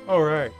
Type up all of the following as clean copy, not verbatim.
All right.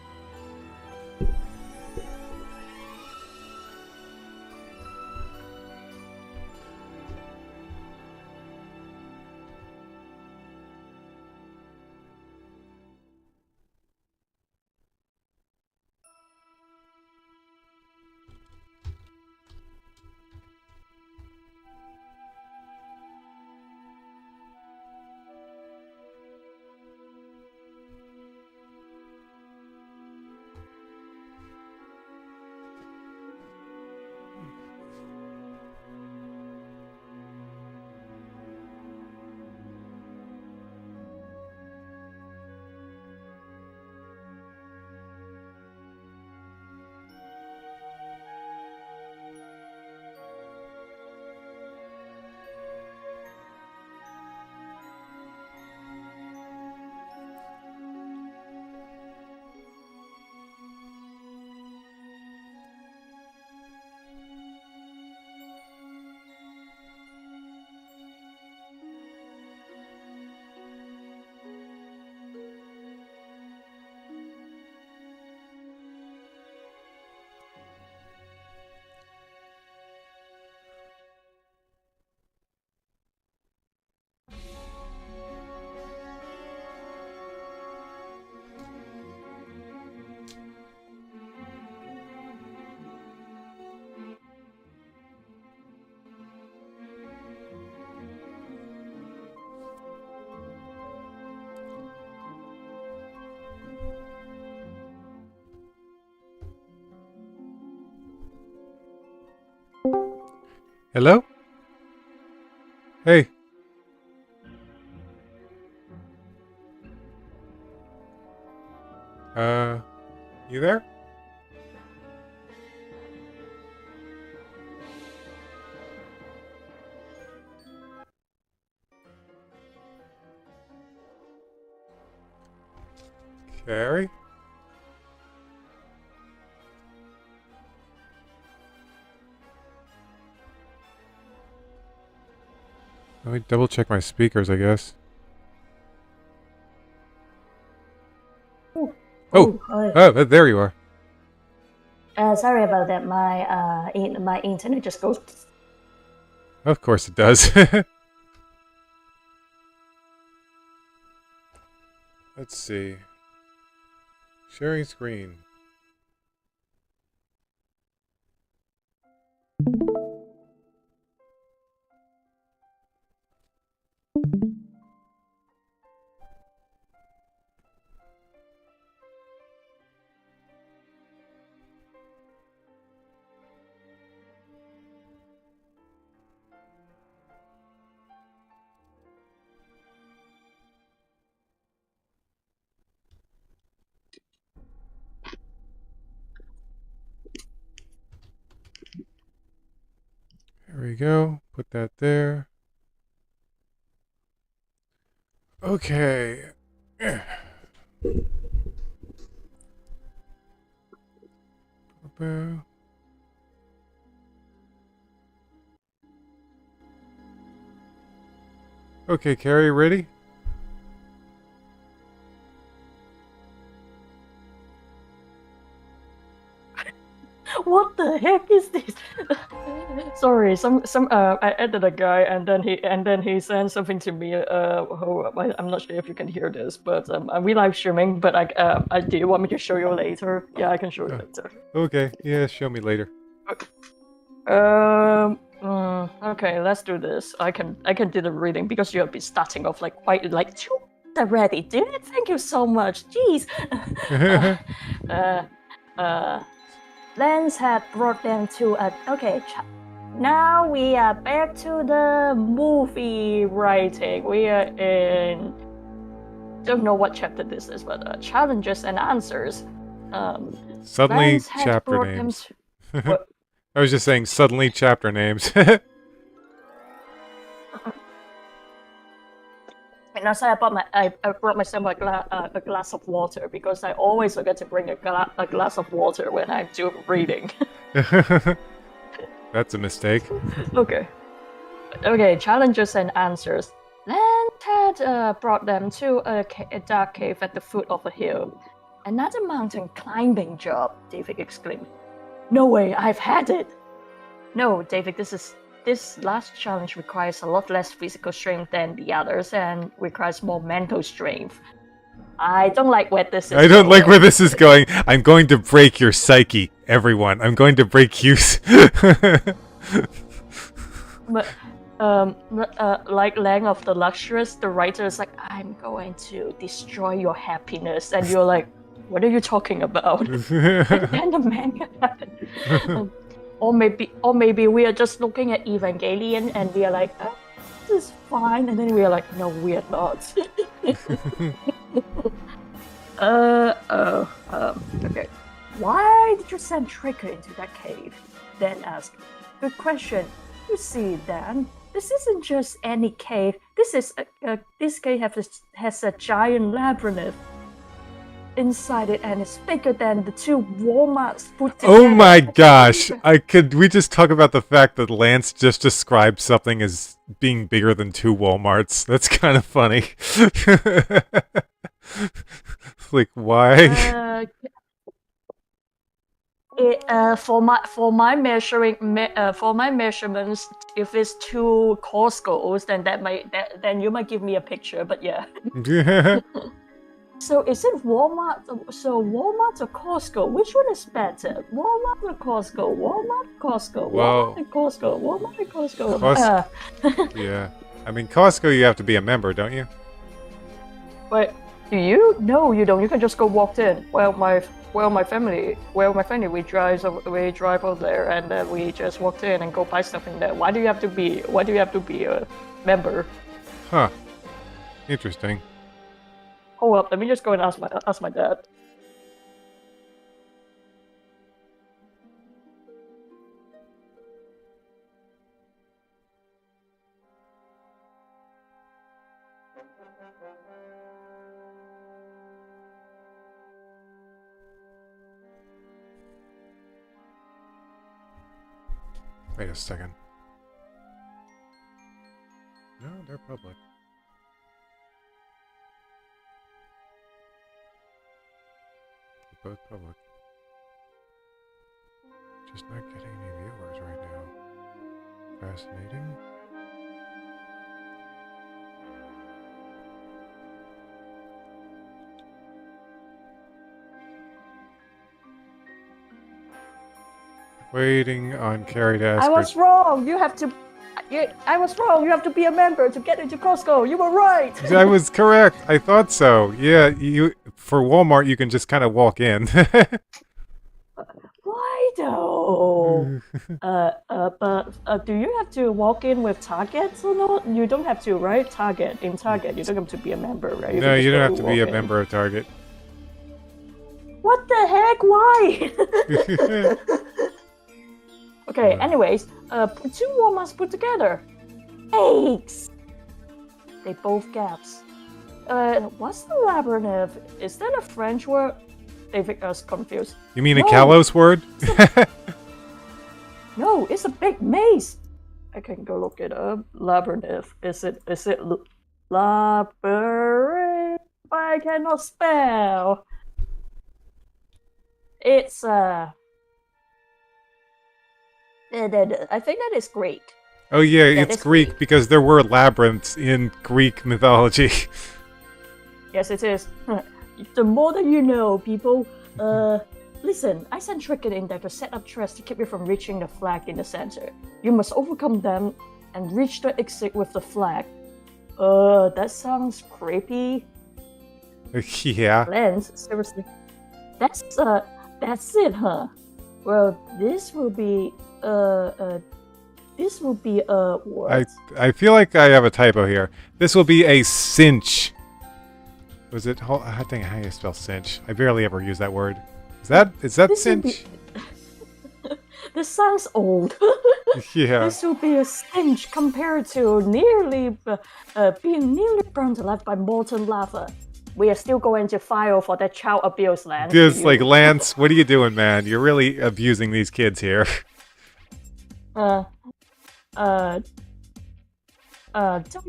Hello? Hey. Uh, you there? Carrie? Let me double check my speakers, I guess. Oh, Oh, hi. there you are. Sorry about that. My internet just goes. Of course it does. Let's see. Sharing screen. There we go. Put that there. Okay. Okay, Carrie, ready? What the heck is this? Sorry, I added a guy and then he sent something to me. I'm not sure if you can hear this, but we live streaming. But I do you want me to show you later? Yeah, I can show you later. Okay, yeah, show me later. Okay, let's do this. I can do the reading because you have been starting off like quite like too already, dude. Thank you so much. Jeez. Lens had brought them to a now we are back to the movie writing. We are in don't know what chapter this is, but challenges and answers. Suddenly, Lens had chapter brought them names. to what? I was just saying, suddenly chapter names. And also, I brought myself a glass of water because I always forget to bring a glass of water when I do reading. That's a mistake. Okay. Okay, challenges and answers. Land had brought them to a dark cave at the foot of a hill. Another mountain climbing job, David exclaimed. No way, I've had it. No, David, this last challenge requires a lot less physical strength than the others and requires more mental strength. I don't like where this is I don't like where this is going. I'm going to break your psyche, everyone. I'm going to break you. But, like Lang of the Luxurious, the writer is like, I'm going to destroy your happiness. And you're like, what are you talking about? And then the manga happened. Or maybe we are just looking at Evangelion and we are like, oh, this is fine. And then we are like, no, we are not. Okay. Why did you send Trigger into that cave? Dan asked. Good question. You see, Dan, this isn't just any cave. This cave has a giant labyrinth inside it, and it's bigger than the 2 Walmarts put together. Oh my gosh! We just talk about the fact that Lance just described something as being bigger than 2 Walmarts? That's kind of funny. Like, why? For my measurements, if it's 2 Costco's, then you might give me a picture. But yeah. So is it Walmart? So Walmart or Costco? Which one is better? Walmart or Costco? Walmart or Costco? Walmart or Costco? Walmart or Costco? Yeah. I mean, Costco, you have to be a member, don't you? Wait, do you? No, you don't. You can just go walk in. My family, we drive over there, and then we just walked in and go buy stuff in there. Why do you have to be a member? Huh. Interesting. Hold up, let me just go and ask my dad. Wait a second. No, they're public. They're both public. Just not getting any viewers right now. Fascinating. Waiting on Carrie to ask I was wrong. I was wrong. You have to be a member to get into Costco. You were right. I was correct. I thought so. Yeah, for Walmart you can just kind of walk in. Why though? But do you have to walk in with Target or not? You don't have to, right? In Target, you don't have to be a member, right? No, you don't have to be a member of Target. What the heck? Why? Okay, anyways, 2 Walmarts put together. Eggs! They both gasp. What's the labyrinth? Is that a French word? David was confused. You mean a Kalos word? No, it's a big maze. I can go look it up. Labyrinth. Is it labyrinth? I cannot spell. It's I think that is Greek. Oh yeah, it's Greek because there were labyrinths in Greek mythology. Yes, it is. The more that you know, people. Listen, I sent Trickett in there to set up traps to keep you from reaching the flag in the center. You must overcome them and reach the exit with the flag. That sounds creepy. Yeah. Lance, seriously. That's it, huh? Well, this will be what? I feel like I have a typo here. This will be a cinch. Was it? I think how you spell cinch. I barely ever use that word. Is that cinch? This sounds old. Yeah. This will be a cinch compared to being nearly burned alive by molten lava. We are still going to file for that child abuse, Lance. Just like, Lance, what are you doing, man? You're really abusing these kids here. Don't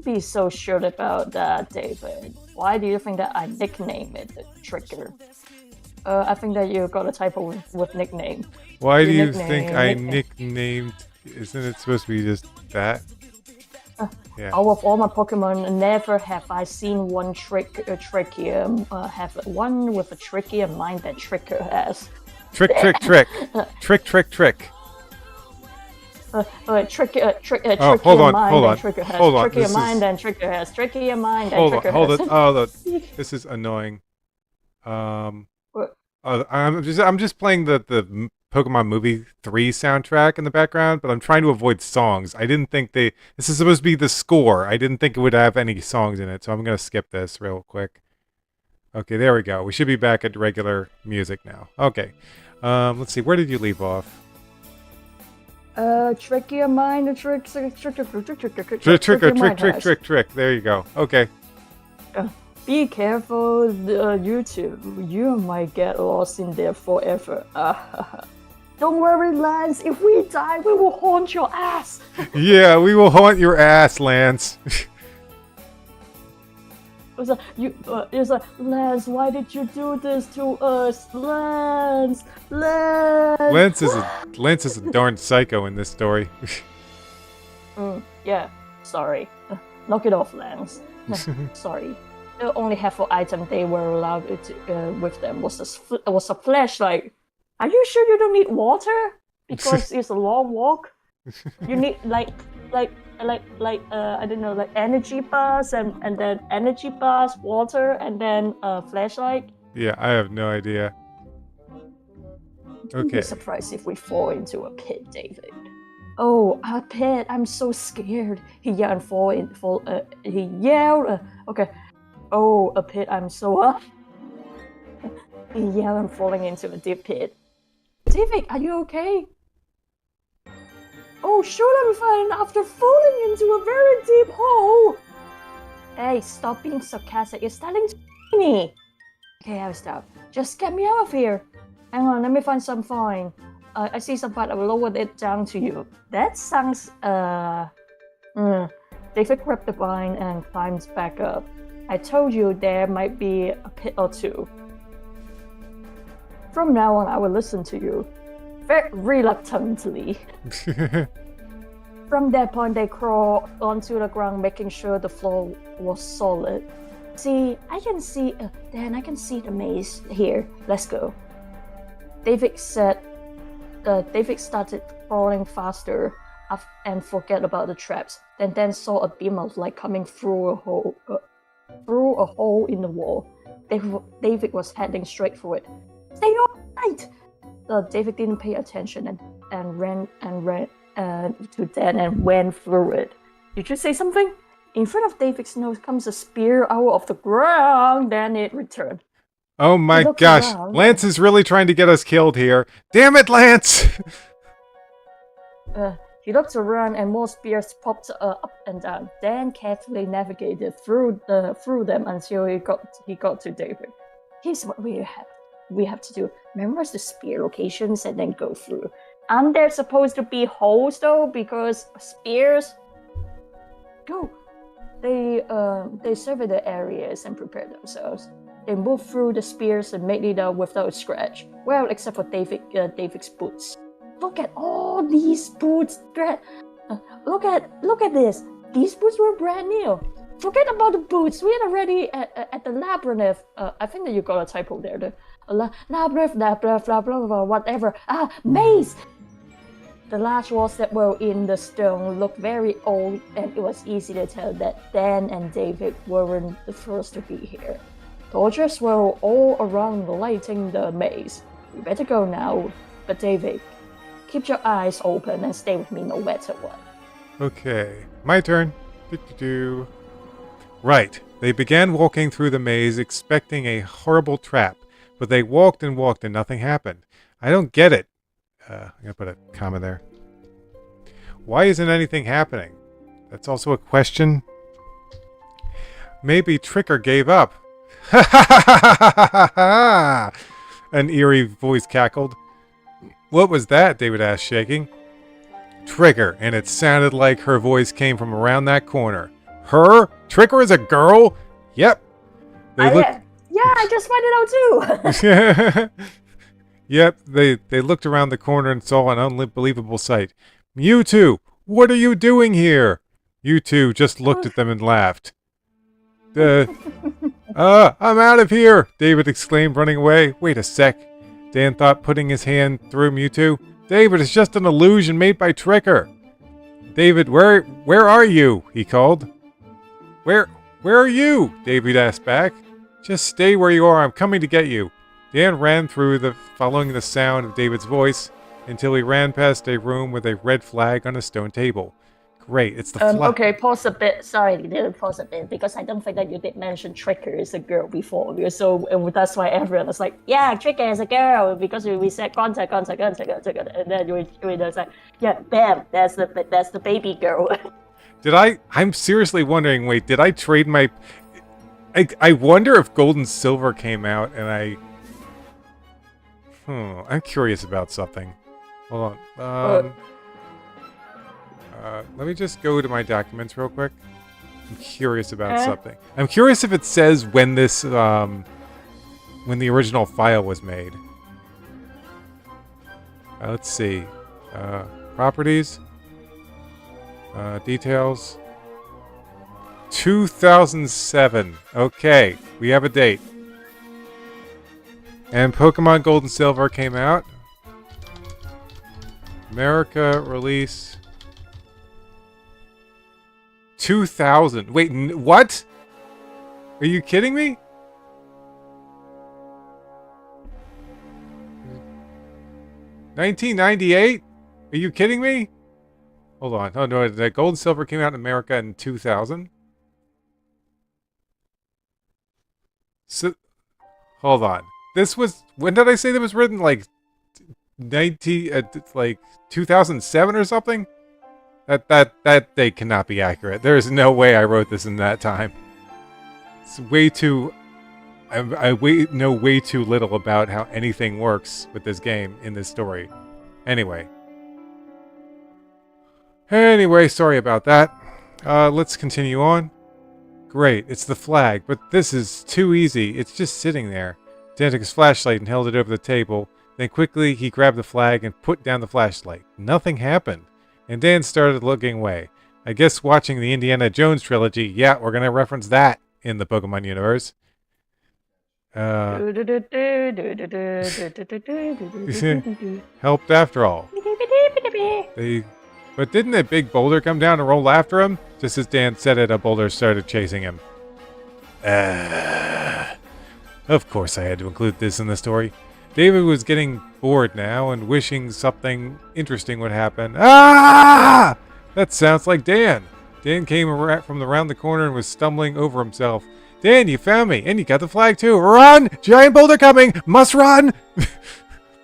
be so sure about that, David. Why do you think that I nicknamed it the Trigger? I think that you got a typo with nickname. Why do you nickname- think I nickname. nicknamed? Isn't it supposed to be just that? Yeah. Out of all my Pokemon, never have I seen one trickier, have one with a trickier mind than Tricker has. Trick. Oh, hold on. Trickier mind than Tricker has. Trickier mind than Tricker has. Hold on. Oh, this is annoying. What? I'm just playing the Pokemon Movie 3 soundtrack in the background, but I'm trying to avoid songs. I didn't think this is supposed to be the score. I didn't think it would have any songs in it, so I'm gonna skip this real quick. Okay, there we go. We should be back at regular music now. Okay. Let's see. Where did you leave off? Trickier mind, trick. Trick. There you go. Okay. Be careful, you two. You might get lost in there forever. Don't worry, Lance. If we die, we will haunt your ass. Yeah, we will haunt your ass, Lance. It was like, Lance, why did you do this to us? Lance! Lance is a darn psycho in this story. Yeah, sorry. Knock it off, Lance. Sorry. The only helpful item they were allowed with them was a flashlight. Are you sure you don't need water? Because it's a long walk. You need I don't know, like energy bars and then energy bars, water, and then a flashlight. Yeah, I have no idea. Don't be surprised if we fall into a pit, David. Oh, a pit! I'm so scared. He yelled okay. Oh, a pit! I'm so He yelled and falling into a deep pit. David, are you okay? Oh, sure I'm fine after falling into a very deep hole. Hey, stop being sarcastic. You're starting to me. Okay, I'll stop. Just get me out of here. Hang on, let me find some fine. I see some part. I will lower it down to you. That sounds, David grabbed the vine and climbs back up. I told you there might be a pit or two. From now on, I will listen to you. Very reluctantly. From that point, they crawled onto the ground, making sure the floor was solid. See, I can see the maze here. Let's go. David said. David started crawling faster and forget about the traps. Then saw a beam of light coming through a hole in the wall. David was heading straight for it. Stay on tight. David didn't pay attention and ran to that and went through it. Did you say something? In front of David's nose comes a spear out of the ground. Then it returned. Oh my gosh, Lance is really trying to get us killed here. Damn it, Lance! He looked around and more spears popped up and down. Dan carefully navigated through them until he got to David. Here's what we have to do. Memorize the spear locations and then go through. Aren't there supposed to be holes though? Because spears. Go. They survey the areas and prepare themselves. They moved through the spears and made it out without a scratch. Well, except for David's boots. Look at all these boots. Look at this. These boots were brand new. Forget about the boots. We are already at the labyrinth. I think that you got a typo there. The labyrinth, whatever. Maze. The large walls that were in the stone looked very old, and it was easy to tell that Dan and David weren't the first to be here. Torches were all around lighting the maze. We better go now. But David, keep your eyes open and stay with me no matter what. Okay, my turn. Right. They began walking through the maze expecting a horrible trap, but they walked and nothing happened. I don't get it. I'm going to put a comma there. Why isn't anything happening? That's also a question. Maybe Tricker gave up. Ha ha ha ha! An eerie voice cackled. What was that? David asked, shaking. Tricker, and it sounded like her voice came from around that corner. Her? Tricker is a girl? Yep. Yeah, I just found it out too. Yep, they looked around the corner and saw an unbelievable sight. Mewtwo, what are you doing here? Mewtwo just looked at them and laughed. I'm out of here, David exclaimed, running away. Wait a sec. Dan thought, putting his hand through Mewtwo. David, it's just an illusion made by Tricker. David, where are you? He called. Where are you? David asked back. Just stay where you are. I'm coming to get you. Dan ran through following the sound of David's voice until he ran past a room with a red flag on a stone table. Great, it's the flag. Okay, pause a bit. Sorry, pause a bit because I don't think that you did mention Tricker is a girl before. So that's why everyone was like, yeah, Tricker is a girl because we said contact, and then we just like, yeah, bam, that's the baby girl. I'm seriously wondering, wait, did I trade my... I wonder if Gold and Silver came out and I'm curious about something. Hold on. Let me just go to my documents real quick. I'm curious about something. I'm curious if it says when this, when the original file was made. Let's see. Properties. Details. 2007. Okay, we have a date. And Pokemon Gold and Silver came out. America release 2000. Wait, what? Are you kidding me? $1998? Are you kidding me? Hold on. Oh no, the Gold and Silver came out in America in 2000. So, hold on. This was, when did I say that was written? Like 2007 or something? That date cannot be accurate. There is no way I wrote this in that time. It's way too... I know way too little about how anything works with this game in this story. Anyway, sorry about that. Let's continue on. Great, it's the flag, but this is too easy. It's just sitting there. Dan took his flashlight and held it over the table. Then quickly he grabbed the flag and put down the flashlight. Nothing happened. And Dan started looking away. I guess watching the Indiana Jones trilogy, yeah, we're going to reference that in the Pokemon universe. Helped after all. But didn't a big boulder come down and roll after him? Just as Dan said it, a boulder started chasing him. Of course I had to include this in the story. David was getting bored now and wishing something interesting would happen. Ah! That sounds like Dan. Dan came from around the corner and was stumbling over himself. Dan, you found me, and you got the flag too. Run! Giant boulder coming! Must run!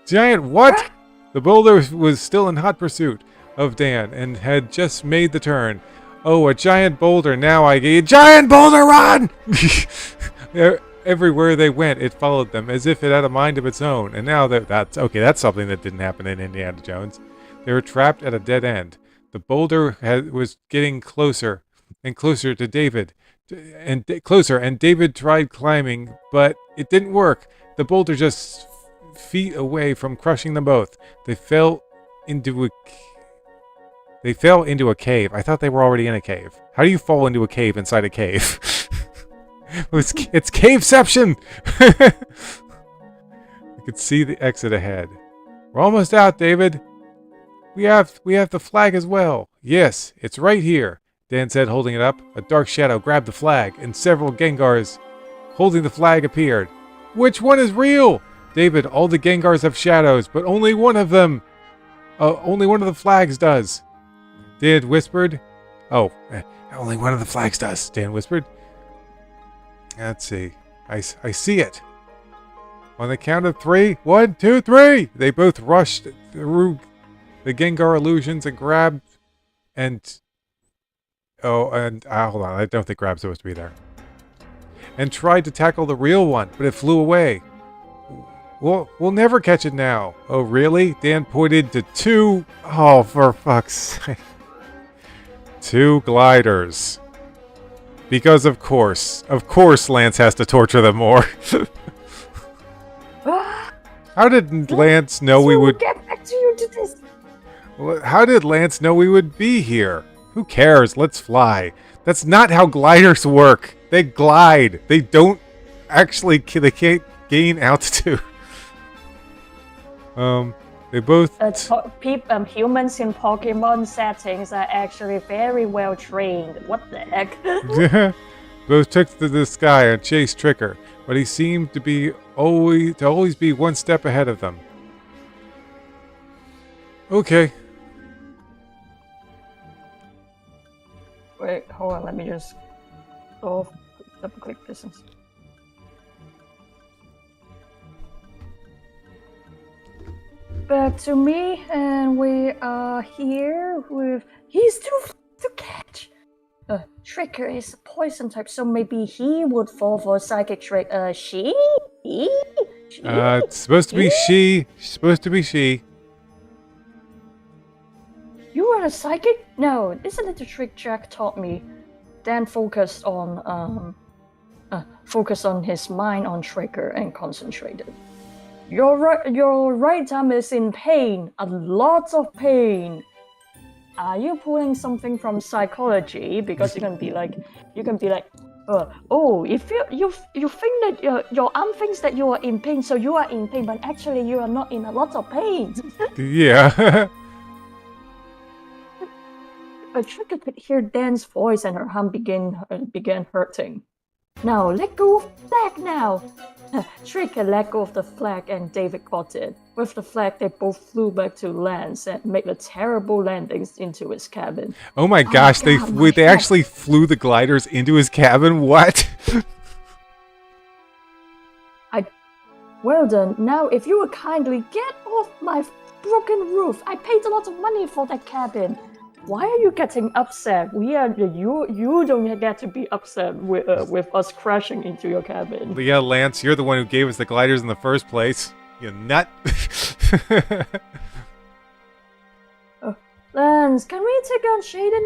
Giant what? The boulder was still in hot pursuit of Dan and had just made the turn. Oh, a giant boulder. Now I get... Giant boulder, run! Everywhere they went, it followed them as if it had a mind of its own. And now that's something that didn't happen in Indiana Jones. They were trapped at a dead end. The boulder was getting closer and closer to David, and David tried climbing, but it didn't work. The boulder just feet away from crushing them both. They fell into a cave. I thought they were already in a cave. How do you fall into a cave inside a cave? It's caveception! You could see the exit ahead. We're almost out, David. We have the flag as well. Yes, it's right here, Dan said, holding it up. A dark shadow grabbed the flag, and several Gengars holding the flag appeared. Which one is real? David, all the Gengars have shadows, but only one of them. Only one of the flags does. Dan whispered. Oh, only one of the flags does, Dan whispered. Let's see. I see it. On the count of 3. 1, 2, 3! They both rushed through the Gengar illusions and grabbed and... hold on. I don't think grab's supposed to be there. And tried to tackle the real one, but it flew away. We'll never catch it now. Oh, really? Dan pointed to 2... Oh, for fuck's sake. 2 gliders. Because of course Lance has to torture them more. How did Lance know we would... get back to you to this. How did Lance know we would be here? Who cares? Let's fly. That's not how gliders work. They glide. They don't actually... They can't gain altitude. They both... Humans in Pokemon settings are actually very well trained. What the heck? Both took to the sky and chased Tricker, but he seemed to be always be one step ahead of them. Okay. Wait, hold on. Let me just double click this. Back to me, and we are here with... He's too to catch! Tricker is a poison type, so maybe he would fall for a psychic trick. She? It's supposed to be she. Supposed to be she. You are a psychic? No, isn't it the trick Jack taught me? Dan focused on his mind on Tricker and concentrated. Your right arm is in pain, a lot of pain. Are you pulling something from psychology? Because you can be like, oh, if you think that your arm thinks that you are in pain, so you are in pain, but actually you are not in a lot of pain. Yeah. But Tricker could hear Dan's voice, and her arm began hurting. Now let go of the flag now. Tricker let go of the flag, and David caught it. With the flag, they both flew back to Lance and made a terrible landings into his cabin. Oh my gosh, they actually flew the gliders into his cabin? What? Well done. Now, if you would kindly get off my broken roof. I paid a lot of money for that cabin. Why are you getting upset? You don't get to be upset with us crashing into your cabin. But yeah, Lance, you're the one who gave us the gliders in the first place. You nut. Lance, can we take on Shaden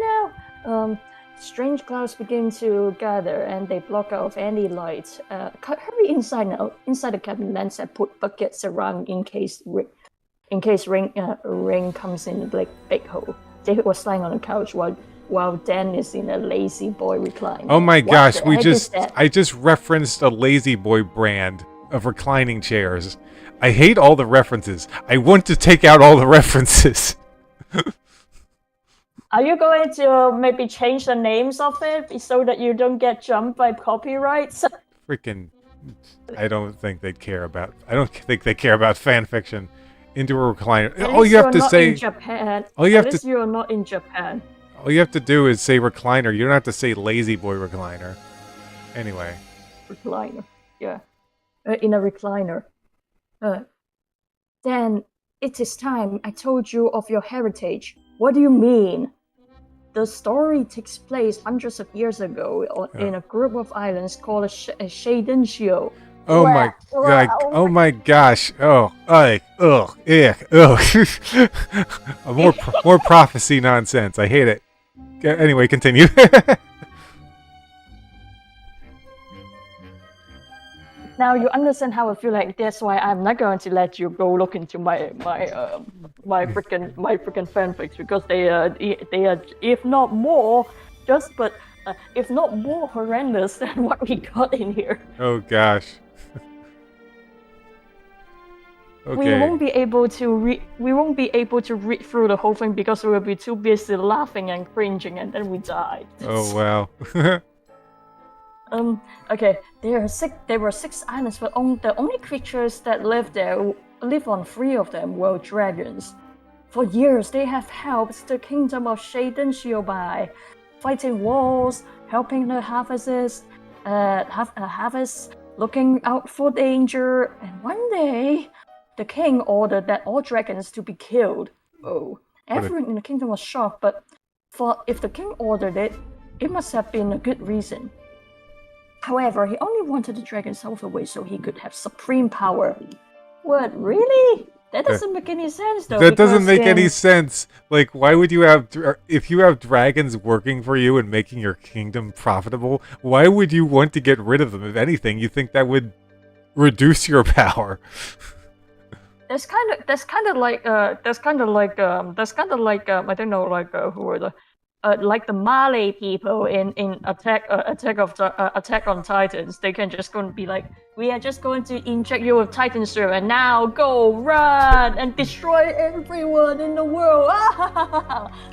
now? Strange clouds begin to gather and they block out any light. Hurry inside now. Inside the cabin, Lance had put buckets around in case rain comes in the big hole. David was lying on the couch while Dan is in a lazy boy recliner. Oh my gosh, I just referenced a lazy boy brand of reclining chairs. I hate all the references. I want to take out all the references. Are you going to maybe change the names of it so that you don't get jumped by copyrights? Freaking, I don't think they care about fan fiction. Into a recliner. All you have to say. In Japan. All you have At least to. you are not in Japan. All you have to do is say recliner. You don't have to say lazy boy recliner. Anyway. Recliner. Yeah. In a recliner. Then it is time I told you of your heritage. What do you mean? The story takes place hundreds of years ago in a group of islands called a Shaden Shio. Oh my god! Oh my gosh! Oh, more prophecy nonsense. I hate it. Anyway, continue. Now you understand how I feel like. That's why I'm not going to let you go look into my freaking fanfics, because they are if not more horrendous than what we got in here. Oh gosh. Okay. We won't be able to read through the whole thing because we will be too busy laughing and cringing, and then we die. Oh wow. Okay. There were six islands, but the only creatures that live on 3 of them were dragons. For years, they have helped the kingdom of Shaden Shio by fighting wars, helping the harvests, looking out for danger, and one day, the king ordered that all dragons to be killed. Oh, everyone in the kingdom was shocked, but if the king ordered it, it must have been a good reason. However, he only wanted the dragon's health away so he could have supreme power. What, really? That doesn't make any sense though. That doesn't Because make any sense. Like, why would you have, if you have dragons working for you and making your kingdom profitable, why would you want to get rid of them? If anything, you think that would reduce your power. that's kind of like I don't know, like who were the like the Malay people in Attack on Titans. They can just going to be like, we are just going to inject you with Titan serum and now go run and destroy everyone in the world.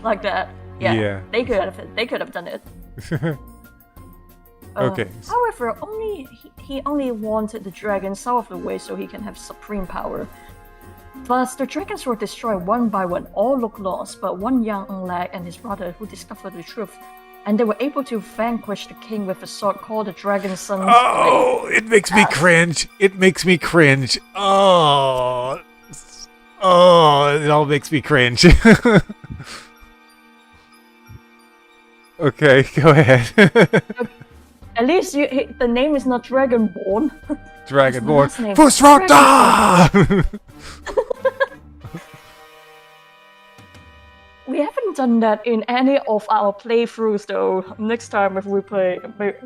Like that. Yeah. They could have done it. Okay. However, he only wanted the dragon south of the way so he can have supreme power. Thus, the dragons were destroyed one by one. All looked lost, but one young lad and his brother who discovered the truth, and they were able to vanquish the king with a sword called the Dragon Sun's Blade. It makes me cringe. It makes me cringe. Oh, it all makes me cringe. Okay, go ahead. At least the name is not Dragonborn. Dragonborn. Fusrota! We haven't done that in any of our playthroughs though. Next time if we play,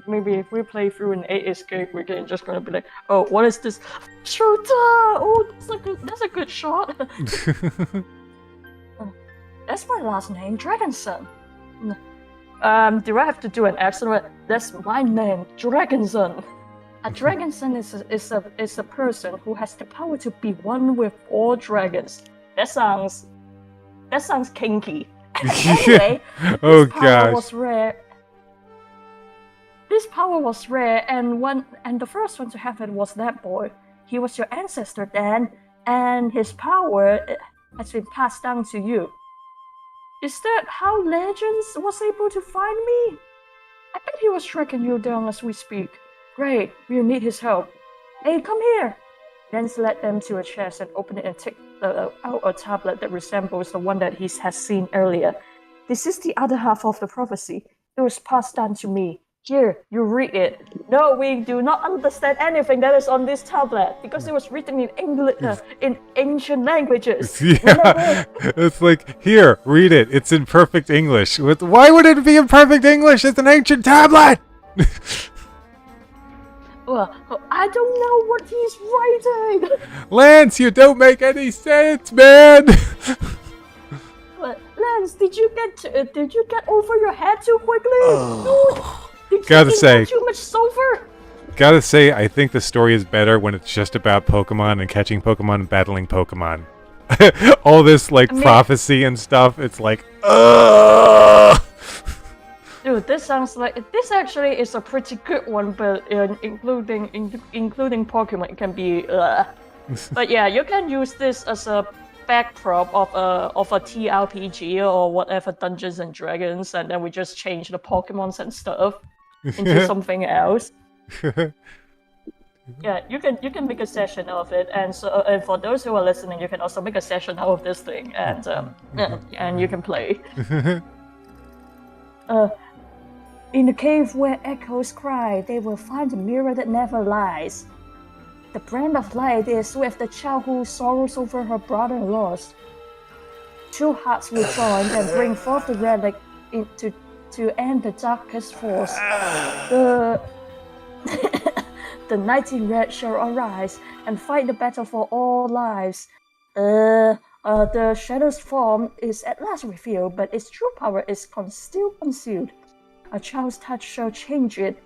maybe if we play through an 8 escape, we're just gonna be like, oh, what is this? Shota! Oh, that's a good shot. That's my last name, Dragonson. Do I have to do an accent? That's my name, Dragonson. A Dragonson is a person who has the power to be one with all dragons. That sounds kinky. Anyway, oh gosh. Was rare. This power was rare, and the first one to have it was that boy. He was your ancestor then, and his power has been passed down to you. Is that how Legends was able to find me? I bet he was tracking you down as we speak. Great, we'll need his help. Hey, come here! Lance led them to a chest and opened it and took out a tablet that resembles the one that he has seen earlier. This is the other half of the prophecy. It was passed down to me. Here, you read it. No, we do not understand anything that is on this tablet because it was written in English, in ancient languages. Yeah, it's like, here, read it. It's in perfect English. Why would it be in perfect English? It's an ancient tablet! Well, I don't know what he's writing. Lance, you don't make any sense, man. Lance, did you get over your head too quickly? Oh. Did gotta you say, too much sulfur? Gotta say, I think the story is better when it's just about Pokemon and catching Pokemon and battling Pokemon. All this prophecy and stuff. It's like, ugh. Dude, this actually is a pretty good one, but including Pokemon, it can be. But yeah, you can use this as a backdrop of a TRPG or whatever, Dungeons and Dragons, and then we just change the Pokemons and stuff into something else. Yeah, you can make a session out of it, and so and for those who are listening, you can also make a session out of this thing, and you can play. In the cave where echoes cry, they will find a mirror that never lies. The brand of light is with the child who sorrows over her brother-in-laws. Two hearts will join and bring forth the relic to end the darkest force. The knight in red shall arise and fight the battle for all lives. The shadow's form is at last revealed, but its true power is still concealed. A child's touch shall change it,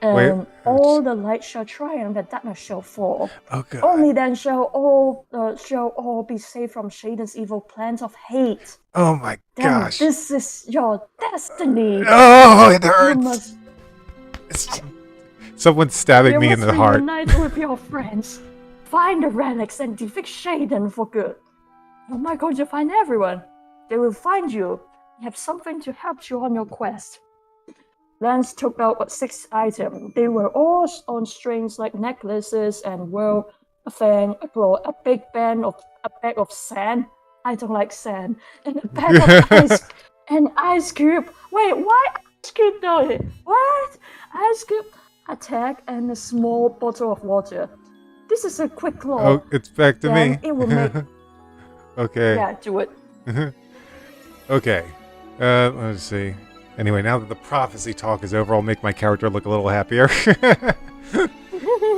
and all the light shall triumph and darkness shall fall. Okay. Only then shall all be saved from Shaden's evil plans of hate. Oh my gosh! This is your destiny. Oh, it hurts. Someone's stabbing me in the heart. Unite with your friends. Find the relics and defeat Shaden for good. You're not going to find everyone. They will find you. You have something to help you on your quest. Lance took out 6 items. They were all on strings like necklaces and a big bag of sand. I don't like sand. And a bag of ice cube. Wait, why ice cube though? What? Ice cube, attack, and a small bottle of water. This is a quick claw. Oh, it's back to Then me. it will make... Okay. Yeah, do it. Okay. Let's see. Anyway, now that the prophecy talk is over, I'll make my character look a little happier.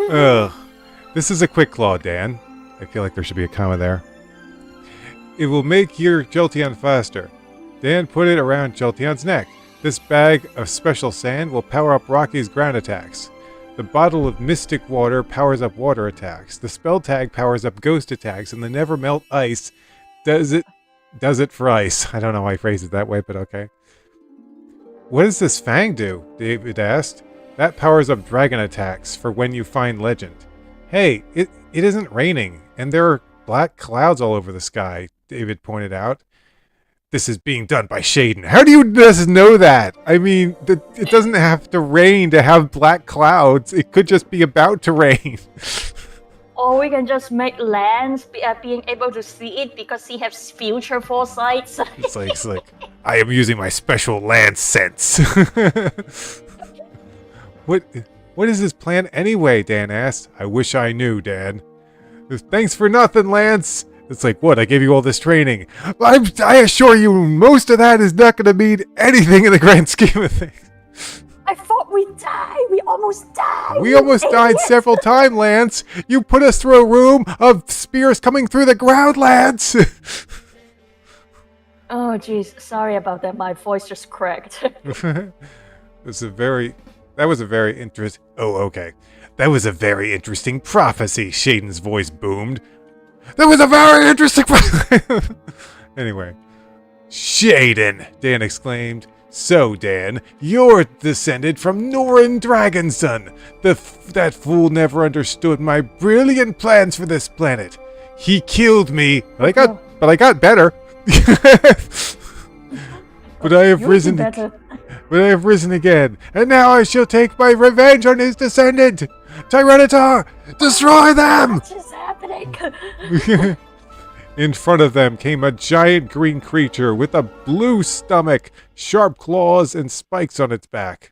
Ugh. This is a quick claw, Dan. I feel like there should be a comma there. It will make your Jolteon faster. Dan put it around Jolteon's neck. This bag of special sand will power up Rocky's ground attacks. The bottle of mystic water powers up water attacks. The spell tag powers up ghost attacks, and the never melt ice does it for ice. I don't know why I phrased it that way, but okay. What does this fang do? David asked. That powers up dragon attacks for when you find legend. Hey, it isn't raining, and there are black clouds all over the sky, David pointed out. This is being done by Shaden. How do you just know that? I mean, it doesn't have to rain to have black clouds. It could just be about to rain. Or we can just make Lance being able to see it because he has future foresight. It's like, I am using my special Lance sense. What is his plan anyway? Dan asked. I wish I knew, Dan. Thanks for nothing, Lance. It's like, what? I gave you all this training. I assure you, most of that is not going to mean anything in the grand scheme of things. I thought we died. We almost died. We almost died several times, Lance. You put us through a room of spears coming through the ground, Lance. Oh, jeez. Sorry about that. My voice just cracked. That was a very interesting. Oh, okay. That was a very interesting prophecy. Shaden's voice boomed. That was a very interesting. Anyway, Shaden, Dan exclaimed. So, Dan, you're descended from Norin Dragonson. That fool never understood my brilliant plans for this planet. He killed me, but I got better. But I have risen. But I have risen again, and now I shall take my revenge on his descendant, Tyranitar. Destroy them! What is happening? In front of them came a giant green creature with a blue stomach, sharp claws, and spikes on its back.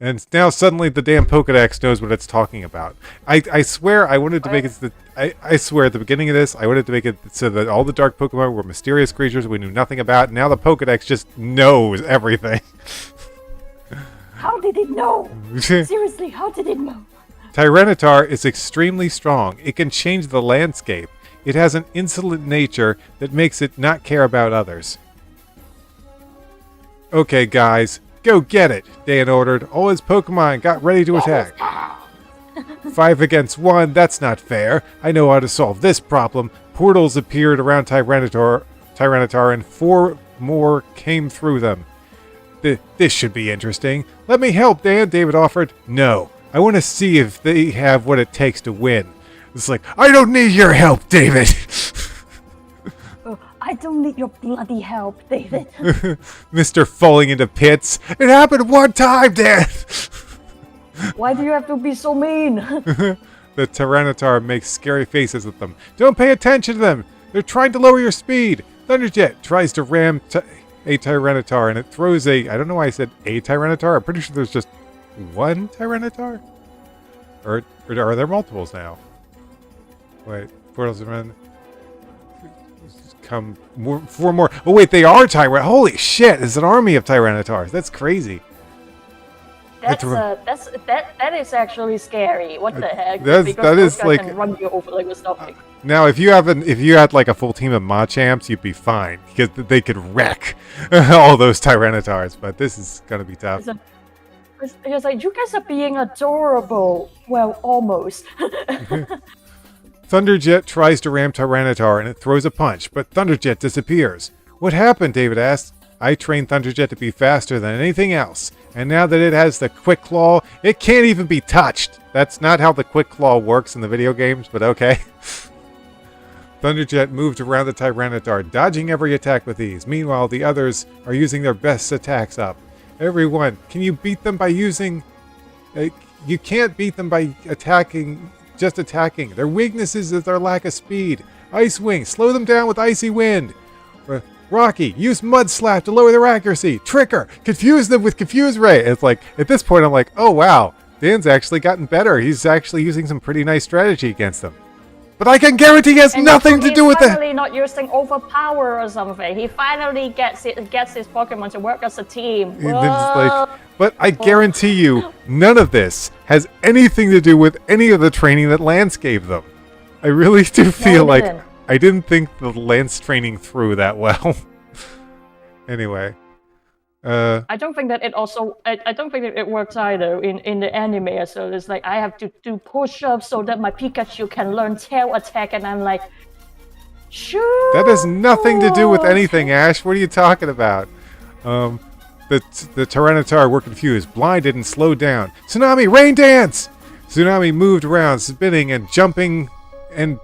And now suddenly the damn Pokedex knows what it's talking about. I swear I wanted to make it... I swear at the beginning of this, I wanted to make it so that all the dark Pokemon were mysterious creatures we knew nothing about. Now the Pokedex just knows everything. How did it know? Seriously, how did it know? Tyranitar is extremely strong. It can change the landscape. It has an insolent nature that makes it not care about others. Okay, guys, go get it, Dan ordered. All his Pokemon got ready to attack. 5 against 1, that's not fair. I know how to solve this problem. Portals appeared around Tyranitar and 4 more came through them. This should be interesting. Let me help, Dan, David offered. No, I want to see if they have what it takes to win. It's like, I don't need your help, David. I don't need your bloody help, David. Mr. Falling into pits. It happened one time, Dan. Why do you have to be so mean? The Tyranitar makes scary faces at them. Don't pay attention to them. They're trying to lower your speed. Thunderjet tries to ram a Tyranitar, and it throws a... I don't know why I said a Tyranitar. I'm pretty sure there's just one Tyranitar? Or are there multiples now? Wait, portals around... Come... 4 more. Oh, wait, they are Tyranitar. Holy shit, it's an army of Tyranitars. That's crazy. That is actually scary. What the heck? That is like can run you over like nothing. Now, if you had like a full team of Machamps, you'd be fine because they could wreck all those Tyranitars. But this is gonna be tough. It's like you guys are being adorable. Well, almost. Thunderjet tries to ram Tyranitar and it throws a punch, but Thunderjet disappears. What happened? David asked. I trained Thunderjet to be faster than anything else. And now that it has the Quick Claw, it can't even be touched. That's not how the Quick Claw works in the video games, but okay. Thunderjet moved around the Tyranitar, dodging every attack with ease. Meanwhile, the others are using their best attacks up. Everyone, can you beat them by using... you can't beat them by just attacking. Their weaknesses is their lack of speed. Ice Wing, slow them down with Icy Wind. Rocky, use Mud Slap to lower their accuracy. Tricker, confuse them with Confuse Ray. It's like, at this point, I'm like, oh wow, Dan's actually gotten better. He's actually using some pretty nice strategy against them. But I can guarantee he has nothing to do with He's that. finally not using overpower or something. He finally gets his Pokemon to work as a team. But I guarantee you, none of this has anything to do with any of the training that Lance gave them. I really do feel like I didn't think the Lance training through that well. Anyway. I don't think that it also. I don't think that it works either in the anime. So it's like I have to do push-ups so that my Pikachu can learn tail attack, and I'm like, sure. That has nothing to do with anything, Ash. What are you talking about? The Tyranitar were confused, blinded, and slowed down. Tsunami, rain dance! Tsunami moved around, spinning and jumping, and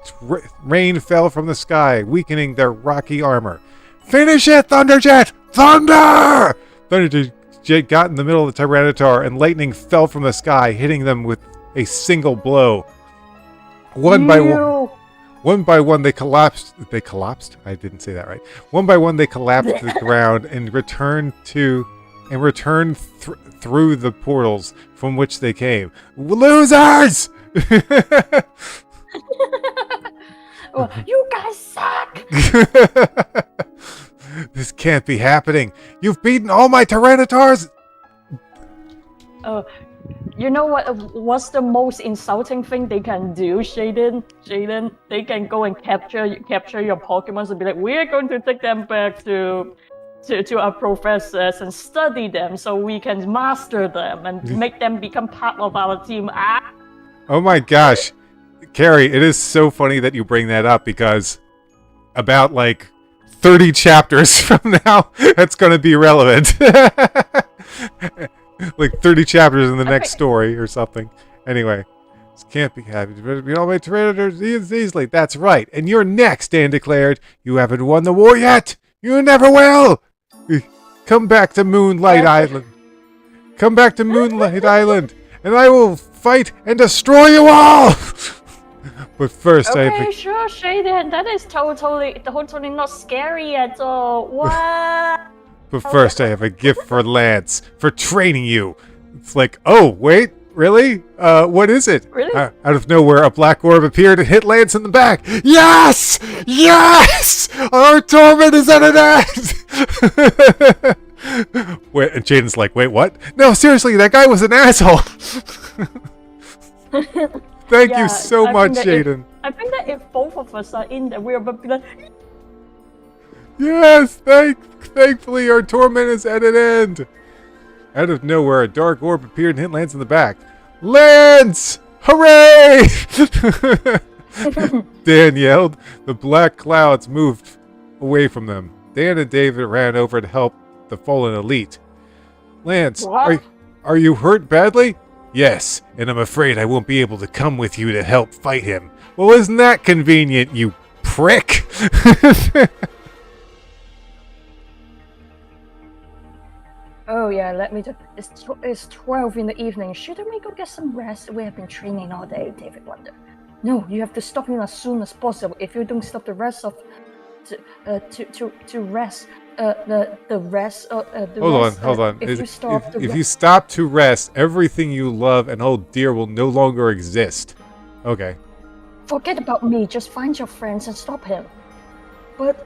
rain fell from the sky, weakening their rocky armor. Finish it, Thunderjet! Thunder! Thunderjet got in the middle of the Tyranitar, and lightning fell from the sky, hitting them with a single blow. One by one, they collapsed. They collapsed? I didn't say that right. One by one, they collapsed to the ground and returned through the portals from which they came. Losers! Oh, you guys suck! This can't be happening. You've beaten all my Tyranitars! You know what's the most insulting thing they can do, Shaden? They can go and capture your Pokemon and be like, we're going to take them back to our professors and study them so we can master them and make them become part of our team. Ah! Oh my gosh. Carrie, it is so funny that you bring that up because about like 30 chapters from now, that's going to be relevant. Like 30 chapters in the next story or something. Anyway, this can't be happening. We all made Tyranitar easily. That's right. And you're next, Dan declared. You haven't won the war yet. You never will. Come back to Moonlight Island. Come back to Moonlight Island, and I will fight and destroy you all. But first, sure, Shaden. That is totally not scary at all. What? But first, I have a gift for Lance for training you. It's like, oh wait, really? What is it? Really? Out of nowhere, a black orb appeared and hit Lance in the back. Yes! Yes! Our torment is at an end! Wait, and Jaden's like, wait, what? No, seriously, that guy was an asshole. Thank you so much, Jaden. I think that if both of us are in there, we're about to be like, yes, thankfully our torment is at an end. Out of nowhere, a dark orb appeared and hit Lance in the back. Lance! Hooray! Dan yelled. The black clouds moved away from them. Dan and David ran over to help the fallen elite. Lance, are you hurt badly? Yes, and I'm afraid I won't be able to come with you to help fight him. Well, isn't that convenient, you prick? oh yeah, let me just... It's 12 in the evening. Shouldn't we go get some rest? We have been training all day, David wondered. No, you have to stop him as soon as possible. If you don't stop the rest of... to rest... Hold on. If you stop to rest, everything you love and hold dear will no longer exist. Okay. Forget about me. Just find your friends and stop him. But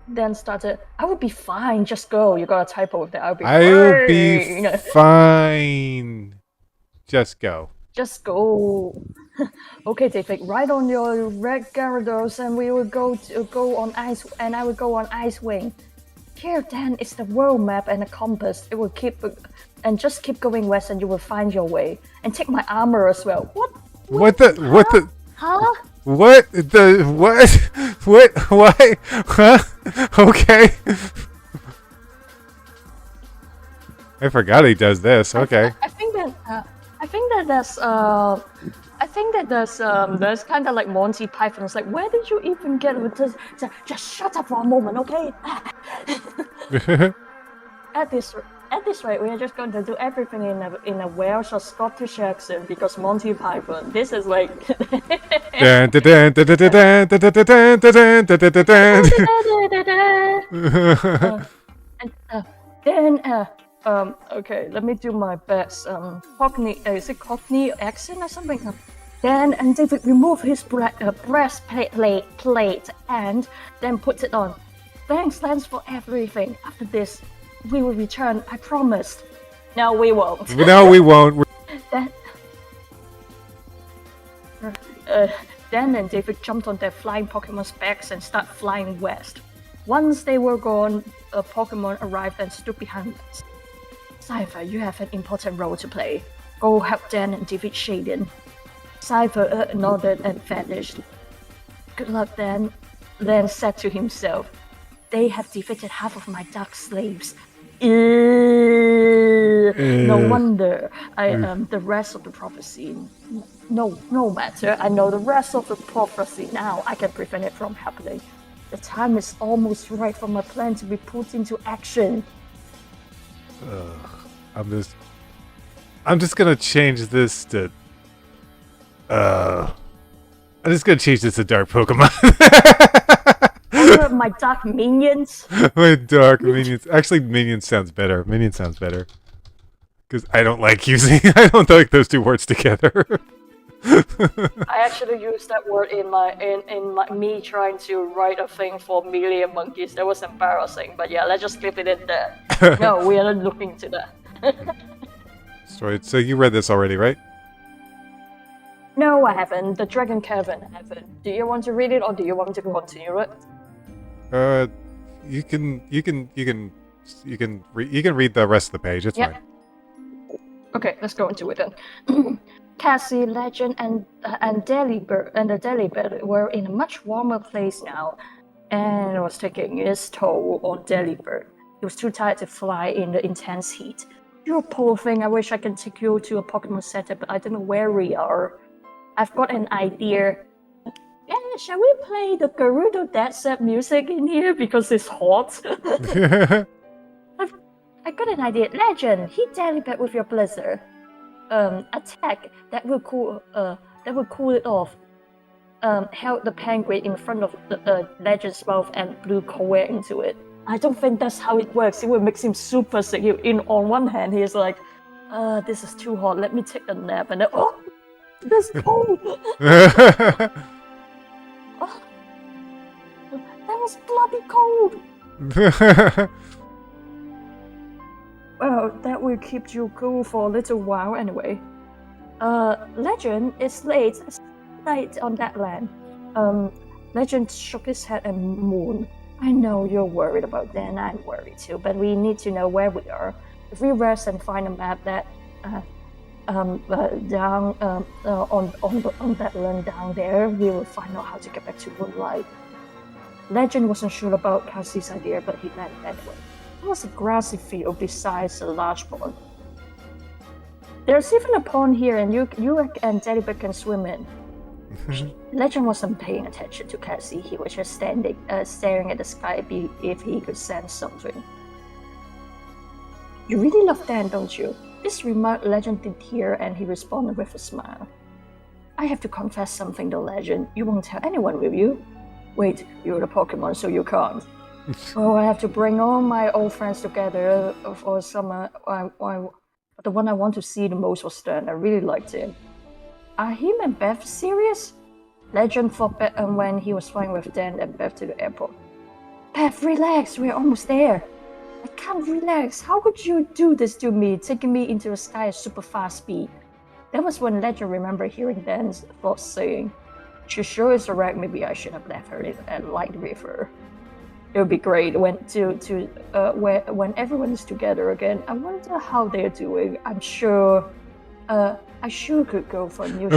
then started. I will be fine. Just go. You got a typo with that. I'll be fine. Just go. Just go. Okay, David. Ride on your red Gyarados, and we will go on ice. And I will go on Ice Wing. Here, Dan, it's the world map and a compass. It will just keep going west, and you will find your way. And take my armor as well. What? Huh? What? Why? Huh? Okay. I forgot he does this. Okay. I think that there's kind of like Monty Python. It's like, where did you even get with this? Just shut up for a moment, okay? At this rate, we are just going to do everything in a Welsh or Scottish accent because Monty Python. This is like. Okay, let me do my best. Cockney, is it Cockney accent or something? Then and David removed his breastplate and then put it on. Thanks for everything. After this, we will return. I promised. No, we won't. No, we won't. Then, Dan and David jumped on their flying Pokemon's backs and started flying west. Once they were gone, a Pokemon arrived and stood behind us. Cypher, you have an important role to play. Go help Dan and defeat Shaden. Cypher nodded and vanished. Good luck, Dan. Dan said to himself, they have defeated half of my dark slaves. No wonder. The rest of the prophecy. No matter. I know the rest of the prophecy now. I can prevent it from happening. The time is almost right for my plan to be put into action. I'm just gonna change this to. I'm just gonna change this to Dark Pokemon. My dark minions. My dark minions. Actually, minions sounds better. Minions sounds better. Because I don't like those two words together. I actually used that word in my me trying to write a thing for Million Monkeys. That was embarrassing, but yeah, let's just keep it in there. No, we are not looking into that. Sorry, so you read this already, right? No, I haven't. The Dragon Cavern haven't. Do you want to read it or do you want to continue it? You can read the rest of the page. It's fine. Okay, let's go into it then. Cassie, Legend, and the Delibird were in a much warmer place now, and it was taking its toll on Delibird. He was too tired to fly in the intense heat. You poor thing, I wish I could take you to a Pokemon Center, but I don't know where we are. I've got an idea. Yeah, shall we play the Gerudo Dead Set music in here because it's hot? I got an idea. Legend, hit Delibird with your Blizzard. Attack that will cool it off. Held the penguin in front of the Legend's mouth and blew cold air into it. I don't think that's how it works. It will make him super sick. On one hand, he's like, this is too hot. Let me take a nap. And then, oh, that's cold. Oh, that was bloody cold. Well, that will keep you cool for a little while anyway. Legend, it's late on that land. Legend shook his head and moaned. I know you're worried about that, and I'm worried too, but we need to know where we are. If we rest and find a map that down on that land down there, we will find out how to get back to Moonlight. Legend wasn't sure about Cassie's idea, but he led anyway. There was a grassy field besides a large pond. There's even a pond here, and you and Delibird can swim in. Legend wasn't paying attention to Cassie. He was just staring at the sky if he could sense something. You really love Dan, don't you? This remark Legend did hear, and he responded with a smile. I have to confess something to Legend. You won't tell anyone, will you? Wait, you're the Pokemon, so you can't. Oh, I have to bring all my old friends together for summer. The one I want to see the most was Stern. I really liked him. Are him and Beth serious? Legend thought back when he was flying with Dan and Beth to the airport. Beth, relax. We're almost there. I can't relax. How could you do this to me, taking me into the sky at super fast speed? That was when Legend remembered hearing Dan's thoughts saying, she sure is alright. Maybe I should have left her and light with her. It would be great when everyone is together again. I wonder how they're doing. I sure could go for a new.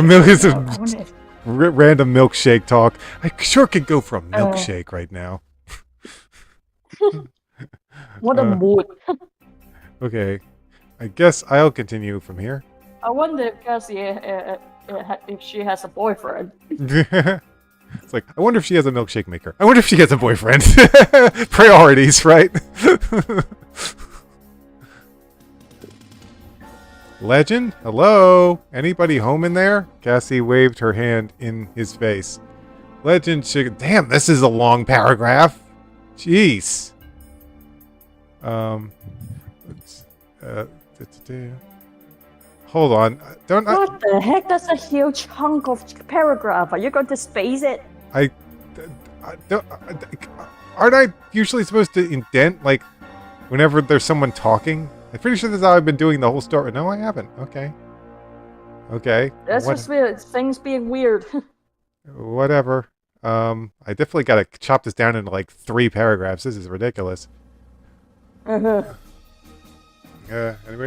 Random milkshake talk. I sure could go for a milkshake right now. What a mood. Okay, I guess I'll continue from here. I wonder if Cassie, if she has a boyfriend. It's like, I wonder if she has a milkshake maker. I wonder if she has a boyfriend. Priorities, right? Legend? Hello? Anybody home in there? Cassie waved her hand in his face. Legend shook... Damn, this is a long paragraph. Jeez. Uh, hold on. Don't I? What the heck? That's a huge chunk of paragraph. Are you going to space it? I don't, aren't I usually supposed to indent like whenever there's someone talking? I'm pretty sure that's how I've been doing the whole story. No, I haven't. Okay. Okay. That's just weird. Things being weird. Whatever. I definitely gotta chop this down into like 3 paragraphs. This is ridiculous. Anybody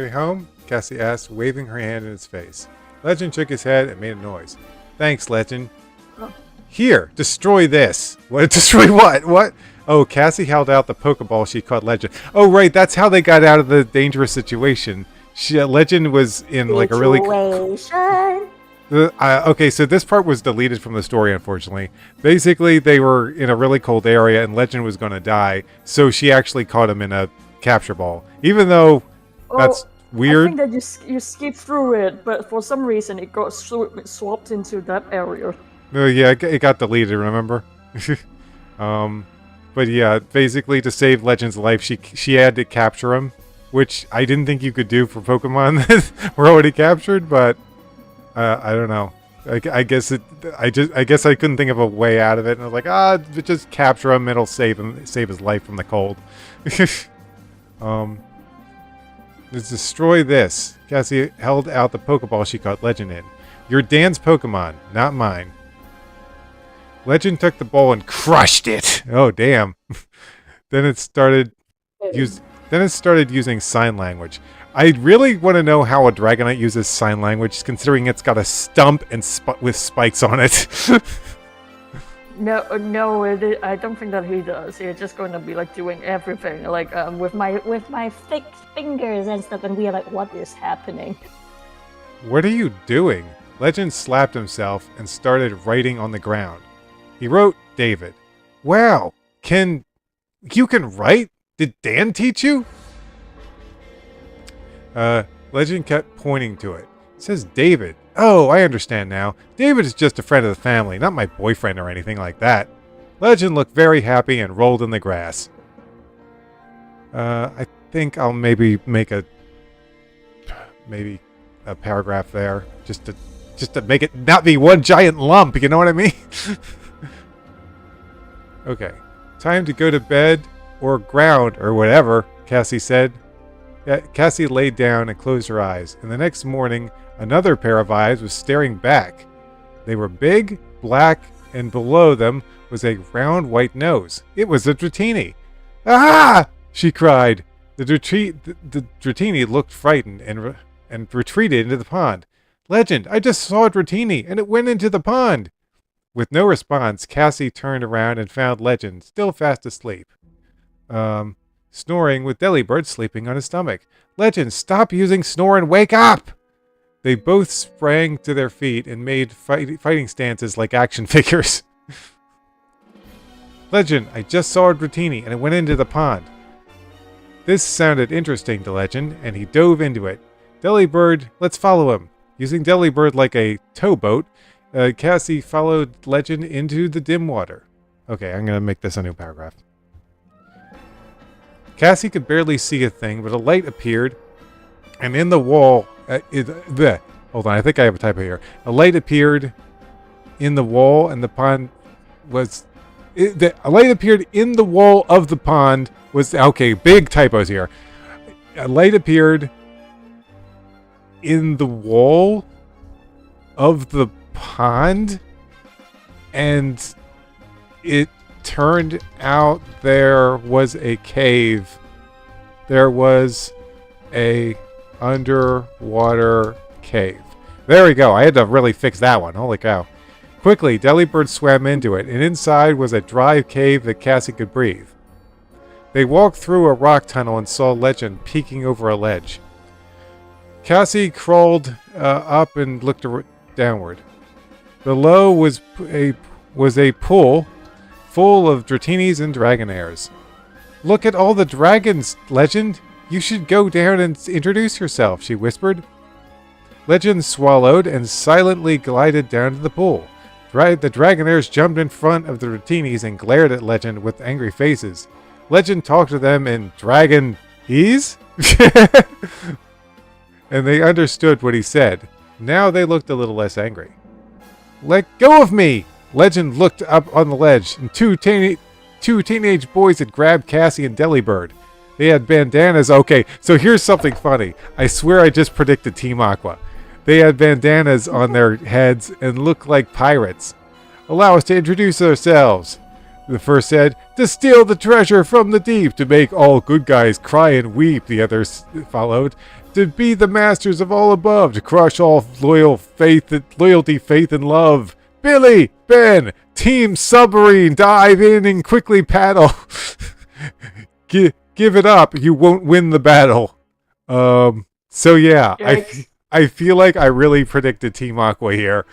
home? Cassie asked, waving her hand in his face. Legend shook his head and made a noise. Thanks, Legend. Oh. Here, destroy this. What? Destroy what? What? Oh, Cassie held out the Pokeball she caught Legend. Oh, right, that's how they got out of the dangerous situation. Legend was in like a really... okay, so this part was deleted from the story, unfortunately. Basically, they were in a really cold area and Legend was going to die, so she actually caught him in a capture ball. Even though that's weird. I think that you skipped through it, but for some reason it got swapped into that area. Yeah, it got deleted, remember? But yeah, basically to save Legend's life, she had to capture him, which I didn't think you could do for Pokemon that were already captured, but I don't know. I guess I guess I couldn't think of a way out of it, and I was like, just capture him. It'll save his life from the cold. Let's destroy this. Cassie held out the Pokeball she caught Legend in. You're Dan's Pokemon, not mine. Legend took the ball and crushed it. Oh damn! Then it started using sign language. I really want to know how a Dragonite uses sign language, considering it's got a stump and with spikes on it. No, I don't think that he does. He's just going to be like doing everything, like with my thick fingers and stuff, and we are like, what is happening? What are you doing? Legend slapped himself and started writing on the ground. He wrote David. Wow, you can write? Did Dan teach you? Legend kept pointing to it. It says David. Oh, I understand now. David is just a friend of the family, not my boyfriend or anything like that. Legend looked very happy and rolled in the grass. I think I'll maybe make a paragraph there, just to make it not be one giant lump, you know what I mean? Okay. Time to go to bed or ground or whatever, Cassie said. Yeah, Cassie laid down and closed her eyes, and the next morning, another pair of eyes was staring back. They were big, black, and below them was a round white nose. It was a Dratini. Ah! She cried. The Dratini looked frightened and retreated into the pond. Legend, I just saw a Dratini, and it went into the pond. With no response, Cassie turned around and found Legend, still fast asleep. Snoring with Delibird sleeping on his stomach. Legend, stop using snore and wake up! They both sprang to their feet and made fighting stances like action figures. Legend, I just saw a Dratini and it went into the pond. This sounded interesting to Legend, and he dove into it. Delibird, let's follow him. Using Delibird like a towboat, Cassie followed Legend into the dim water. Okay, I'm going to make this a new paragraph. Cassie could barely see a thing, but a light appeared, and in the wall... hold on, I think I have a typo here. A light appeared in the wall, and the pond was... a light appeared in the wall of the pond was... Okay, big typos here. A light appeared in the wall of the pond, and it turned out there was a cave. There was a underwater cave. There we go. I had to really fix that one. Holy cow. Quickly, Delibird swam into it, and inside was a dry cave that Cassie could breathe. They walked through a rock tunnel and saw Legend peeking over a ledge. Cassie crawled up and looked downward. Below was a pool full of Dratinis and Dragonairs. Look at all the dragons, Legend. You should go down and introduce yourself, she whispered. Legend swallowed and silently glided down to the pool. The Dragonairs jumped in front of the Dratinis and glared at Legend with angry faces. Legend talked to them in Dragonese? And they understood what he said. Now they looked a little less angry. Let go of me! Legend looked up on the ledge, and two teenage boys had grabbed Cassie and Delibird. They had bandanas. Okay, so here's something funny. I swear I just predicted Team Aqua. They had bandanas on their heads and looked like pirates. Allow us to introduce ourselves. The first said, to steal the treasure from the deep, to make all good guys cry and weep, the others followed. To be the masters of all above, to crush all loyalty, faith, and love. Billy, Ben, Team Submarine, dive in and quickly paddle. Give it up, you won't win the battle. So yeah, I feel like I really predicted Team Aqua here.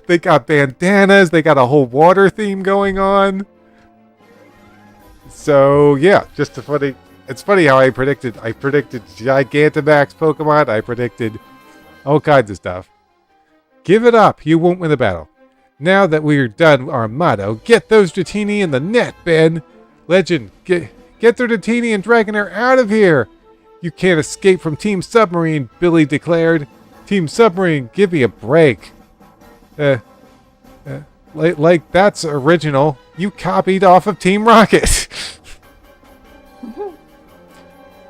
They got bandanas, they got a whole water theme going on. So yeah, just a funny. It's funny how I predicted Gigantamax Pokemon. I predicted all kinds of stuff. Give it up, you won't win the battle. Now that we're done our motto, get those Dratini in the net, Ben. Legend, get their Dratini and Dragonair out of here. You can't escape from Team Submarine, Billy declared. Team Submarine, give me a break. Like that's original. You copied off of Team Rocket.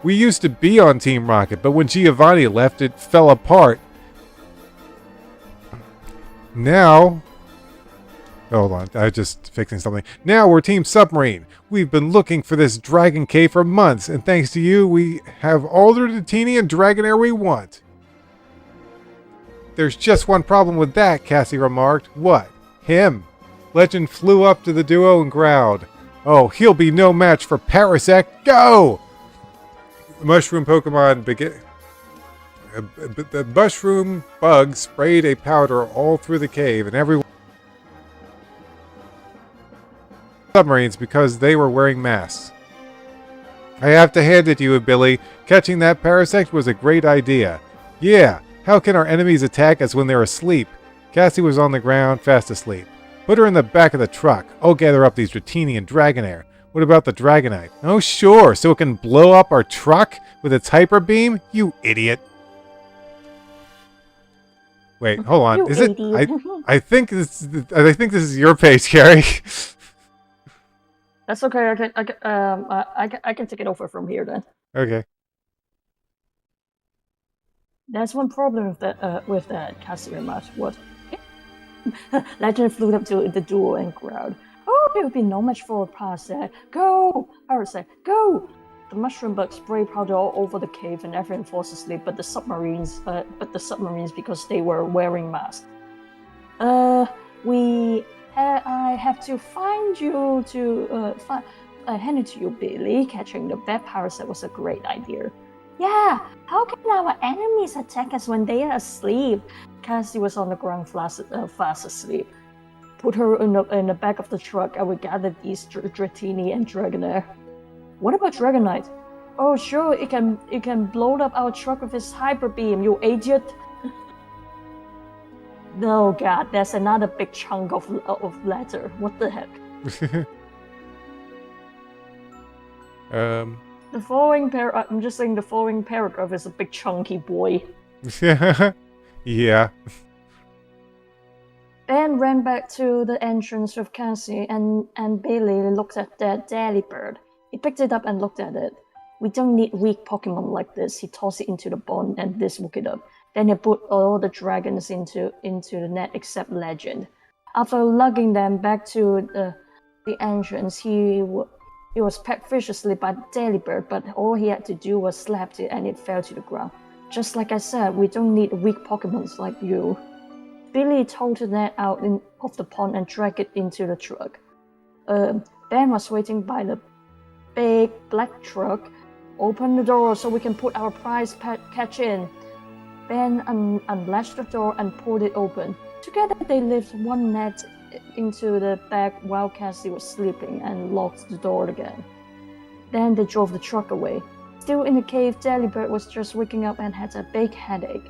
We used to be on Team Rocket, but when Giovanni left, it fell apart. Now... Hold on, I was just fixing something. Now we're Team Submarine. We've been looking for this Dragon Cave for months, and thanks to you, we have all the Dratini and Dragonair we want. There's just one problem with that, Cassie remarked. What? Him. Legend flew up to the duo and growled. Oh, he'll be no match for Parasect. Go! The mushroom Pokemon the mushroom bug sprayed a powder all through the cave, and everyone submarines because they were wearing masks. I have to hand it to you, Billy. Catching that Parasect was a great idea. Yeah, how can our enemies attack us when they're asleep? Cassie was on the ground, fast asleep. Put her in the back of the truck. I'll gather up these Dratini and Dragonair. What about the Dragonite? Oh, sure, so it can blow up our truck with its hyper beam? You idiot. Wait, hold on. Is it? I think this is your page, Carrie. That's okay. I can take it over from here then. Okay. There's one problem with that Cassie remarked. What? Legend flew up to the duo and growled. Oh, it would be no match for Parasect. Go! Parasect, go! The mushroom bug sprayed powder all over the cave and everyone falls asleep, but the submarines because they were wearing masks. I have to find you to hand it to you, Billy. Catching the bad Parasect was a great idea. Yeah, how can our enemies attack us when they are asleep? Cassie was on the ground fast asleep. Put her in the back of the truck. I will gather these Dratini and Dragonair. What about Dragonite? Oh, sure, it can blow up our truck with its hyper beam, you idiot. No, God, there's another big chunk of letter. What the heck? The following I'm just saying the following paragraph is a big chunky boy. Yeah. Ben ran back to the entrance with Cassie, and Billy looked at that Delibird. He picked it up and looked at it. We don't need weak Pokemon like this. He tossed it into the pond and this woke it up. Then he put all the dragons into the net except Legend. After lugging them back to the entrance, he was pecked viciously by Delibird, but all he had to do was slap it and it fell to the ground. Just like I said, we don't need weak Pokemons like you. Billy towed the net out of the pond and dragged it into the truck. Ben was waiting by the big black truck. Open the door so we can put our prize catch in. Ben unlatched the door and pulled it open. Together they lifted one net into the bag while Cassie was sleeping and locked the door again. Then they drove the truck away. Still in the cave, Delibird was just waking up and had a big headache.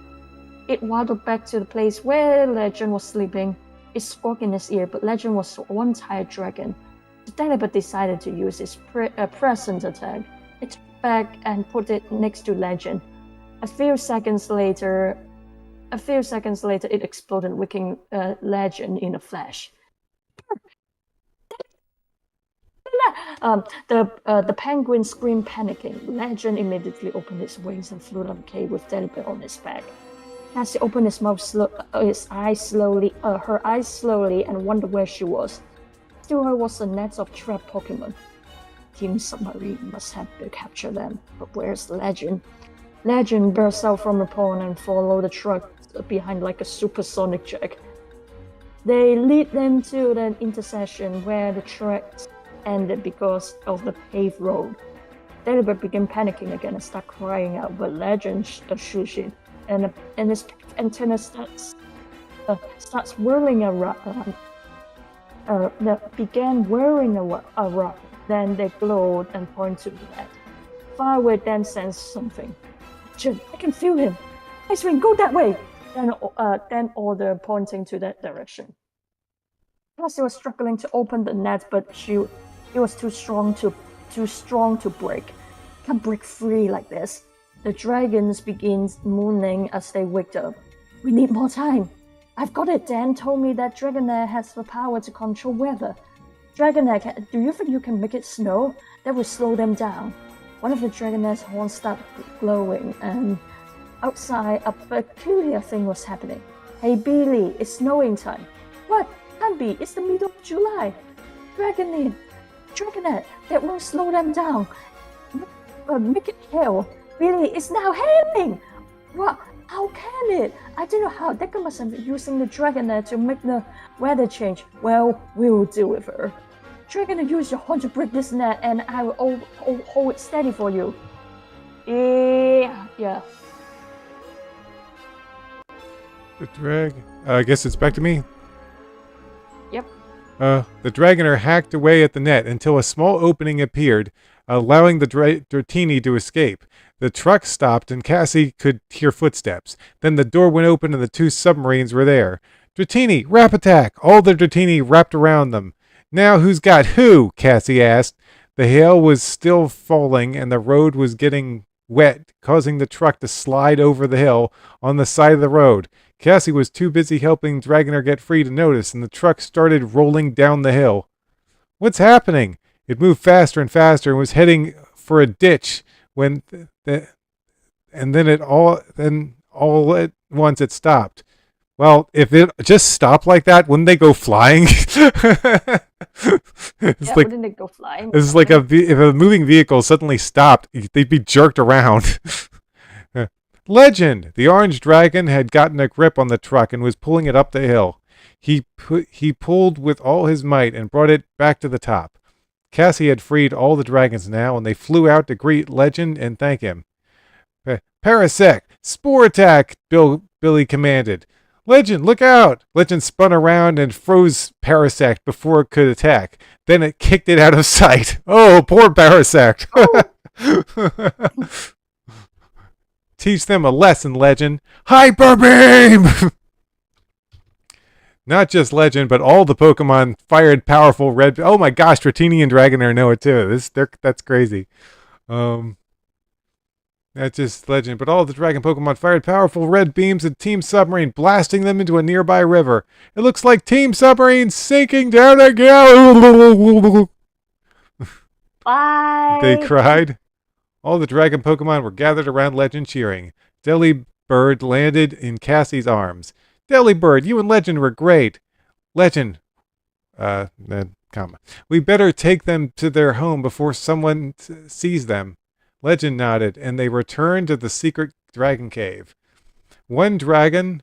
It waddled back to the place where Legend was sleeping. It squawked in his ear, but Legend was one tired dragon. The Delibird decided to use its present attack. It back and put it next to Legend. A few seconds later, it exploded, waking Legend in a flash. The penguin screamed, panicking. Legend immediately opened his wings and flew down the cave with Delibird on his back. Cassie opened her eyes slowly, and wondered where she was. Still, there was a net of trapped Pokemon. Team Submarine must have to capture them, but where's Legend? Legend burst out from the pond and followed the truck behind like a supersonic jet. They lead them to the intersection where the tracks ended because of the paved road. Delibird began panicking again and started crying out, but Legend shoots it, and his antenna starts whirling around. Began whirling around. Then they glowed and pointed to that. Far away, Dan sensed something. I can feel him. Ice Wing, go that way. Then ordered, pointing to that direction. Cassie was struggling to open the net, but it was too strong to break. Can't break free like this. The dragons began mooning as they waked up. We need more time. I've got it. Dan told me that Dragonair has the power to control weather. Dragonair, do you think you can make it snow? That will slow them down. One of the Dragonair's horns started glowing, and outside a peculiar thing was happening. Hey Billy, it's snowing time. What? Can't be. It's the middle of July. Dragonair, that won't slow them down. Make it hail. Billy, it's now hailing. What? How can it? I don't know how. Deca must have been using the Dragonair to make the weather change. Well, we'll deal with her. Dragonair, use your horn to break this net, and I will hold it steady for you. Yeah. The drag. I guess it's back to me. Yep. The Dragonair hacked away at the net until a small opening appeared, allowing the Dratini to escape. The truck stopped and Cassie could hear footsteps. Then the door went open and the two submarines were there. Dratini, wrap attack! All the Dratini wrapped around them. Now who's got who? Cassie asked. The hail was still falling and the road was getting wet, causing the truck to slide over the hill on the side of the road. Cassie was too busy helping Dragonair get free to notice, and the truck started rolling down the hill. What's happening? It moved faster and faster and was heading for a ditch when then all at once it stopped. Well, if it just stopped like that, wouldn't they go flying? Wouldn't they go flying? It's like if a moving vehicle suddenly stopped, they'd be jerked around. Legend! The orange dragon had gotten a grip on the truck and was pulling it up the hill. He pulled with all his might and brought it back to the top. Cassie had freed all the dragons now, and they flew out to greet Legend and thank him. Parasect! Spore attack! Billy commanded. Legend, look out! Legend spun around and froze Parasect before it could attack. Then it kicked it out of sight. Oh, poor Parasect! Oh. Teach them a lesson, Legend. Hyper Beam! Not just Legend, but all the Pokemon fired powerful red... Oh my gosh, Dratini and Dragonair know it too. That's crazy. That's just Legend, but all the Dragon Pokemon fired powerful red beams at Team Submarine, blasting them into a nearby river. It looks like Team Submarine sinking down again! Bye! They cried. All the Dragon Pokemon were gathered around Legend cheering. Delibird landed in Cassie's arms. Delibird, you and Legend were great. Legend, we better take them to their home before someone sees them. Legend nodded, and they returned to the secret dragon cave. One Dragonair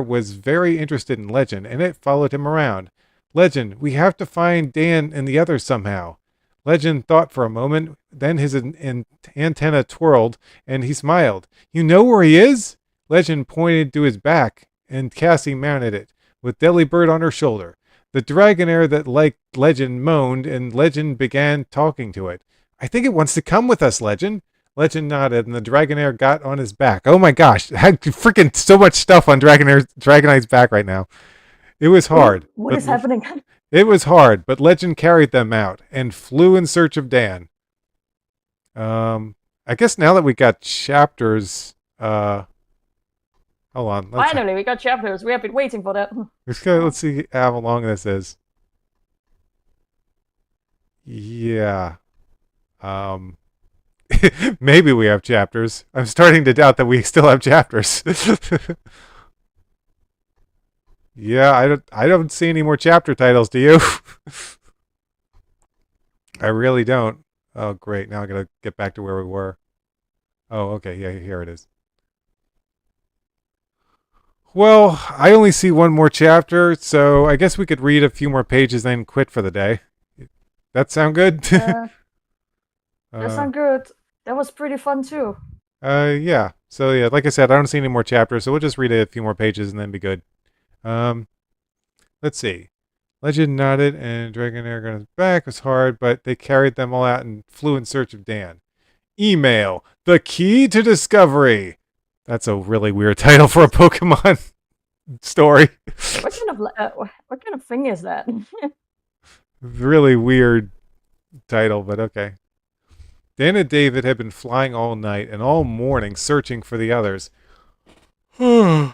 was very interested in Legend, and it followed him around. Legend, we have to find Dan and the others somehow. Legend thought for a moment, then his antenna twirled, and he smiled. You know where he is? Legend pointed to his back, and Cassie mounted it, with Delibird on her shoulder. The Dragonair that liked Legend moaned, and Legend began talking to it. I think it wants to come with us, Legend. Legend nodded, and the Dragonair got on his back. Oh my gosh, I had freaking so much stuff on Dragonair's back right now. It was hard. What is happening? It was hard, but Legend carried them out and flew in search of Dan. I guess now that we got chapters, hold on. Finally, we got chapters. We have been waiting for that. Let's see how long this is. Yeah. Um, maybe we have chapters. I'm starting to doubt that we still have chapters. Yeah, I don't see any more chapter titles, do you? I really don't. Oh, great. Now I gotta get back to where we were. Oh, okay. Yeah, here it is. Well, I only see one more chapter, so I guess we could read a few more pages and quit for the day. That sound good? Uh, that uh, sounds good. That was pretty fun too. yeah. So yeah, like I said, I don't see any more chapters, so we'll just read a few more pages and then be good. Um, let's see. Legend nodded, and Dragonair got his back. It was hard, but they carried them all out and flew in search of Dan. Email: the key to discovery. That's a really weird title for a Pokemon story. What kind of thing is that? Really weird title, but okay. Dan and David had been flying all night and all morning searching for the others. Yeah,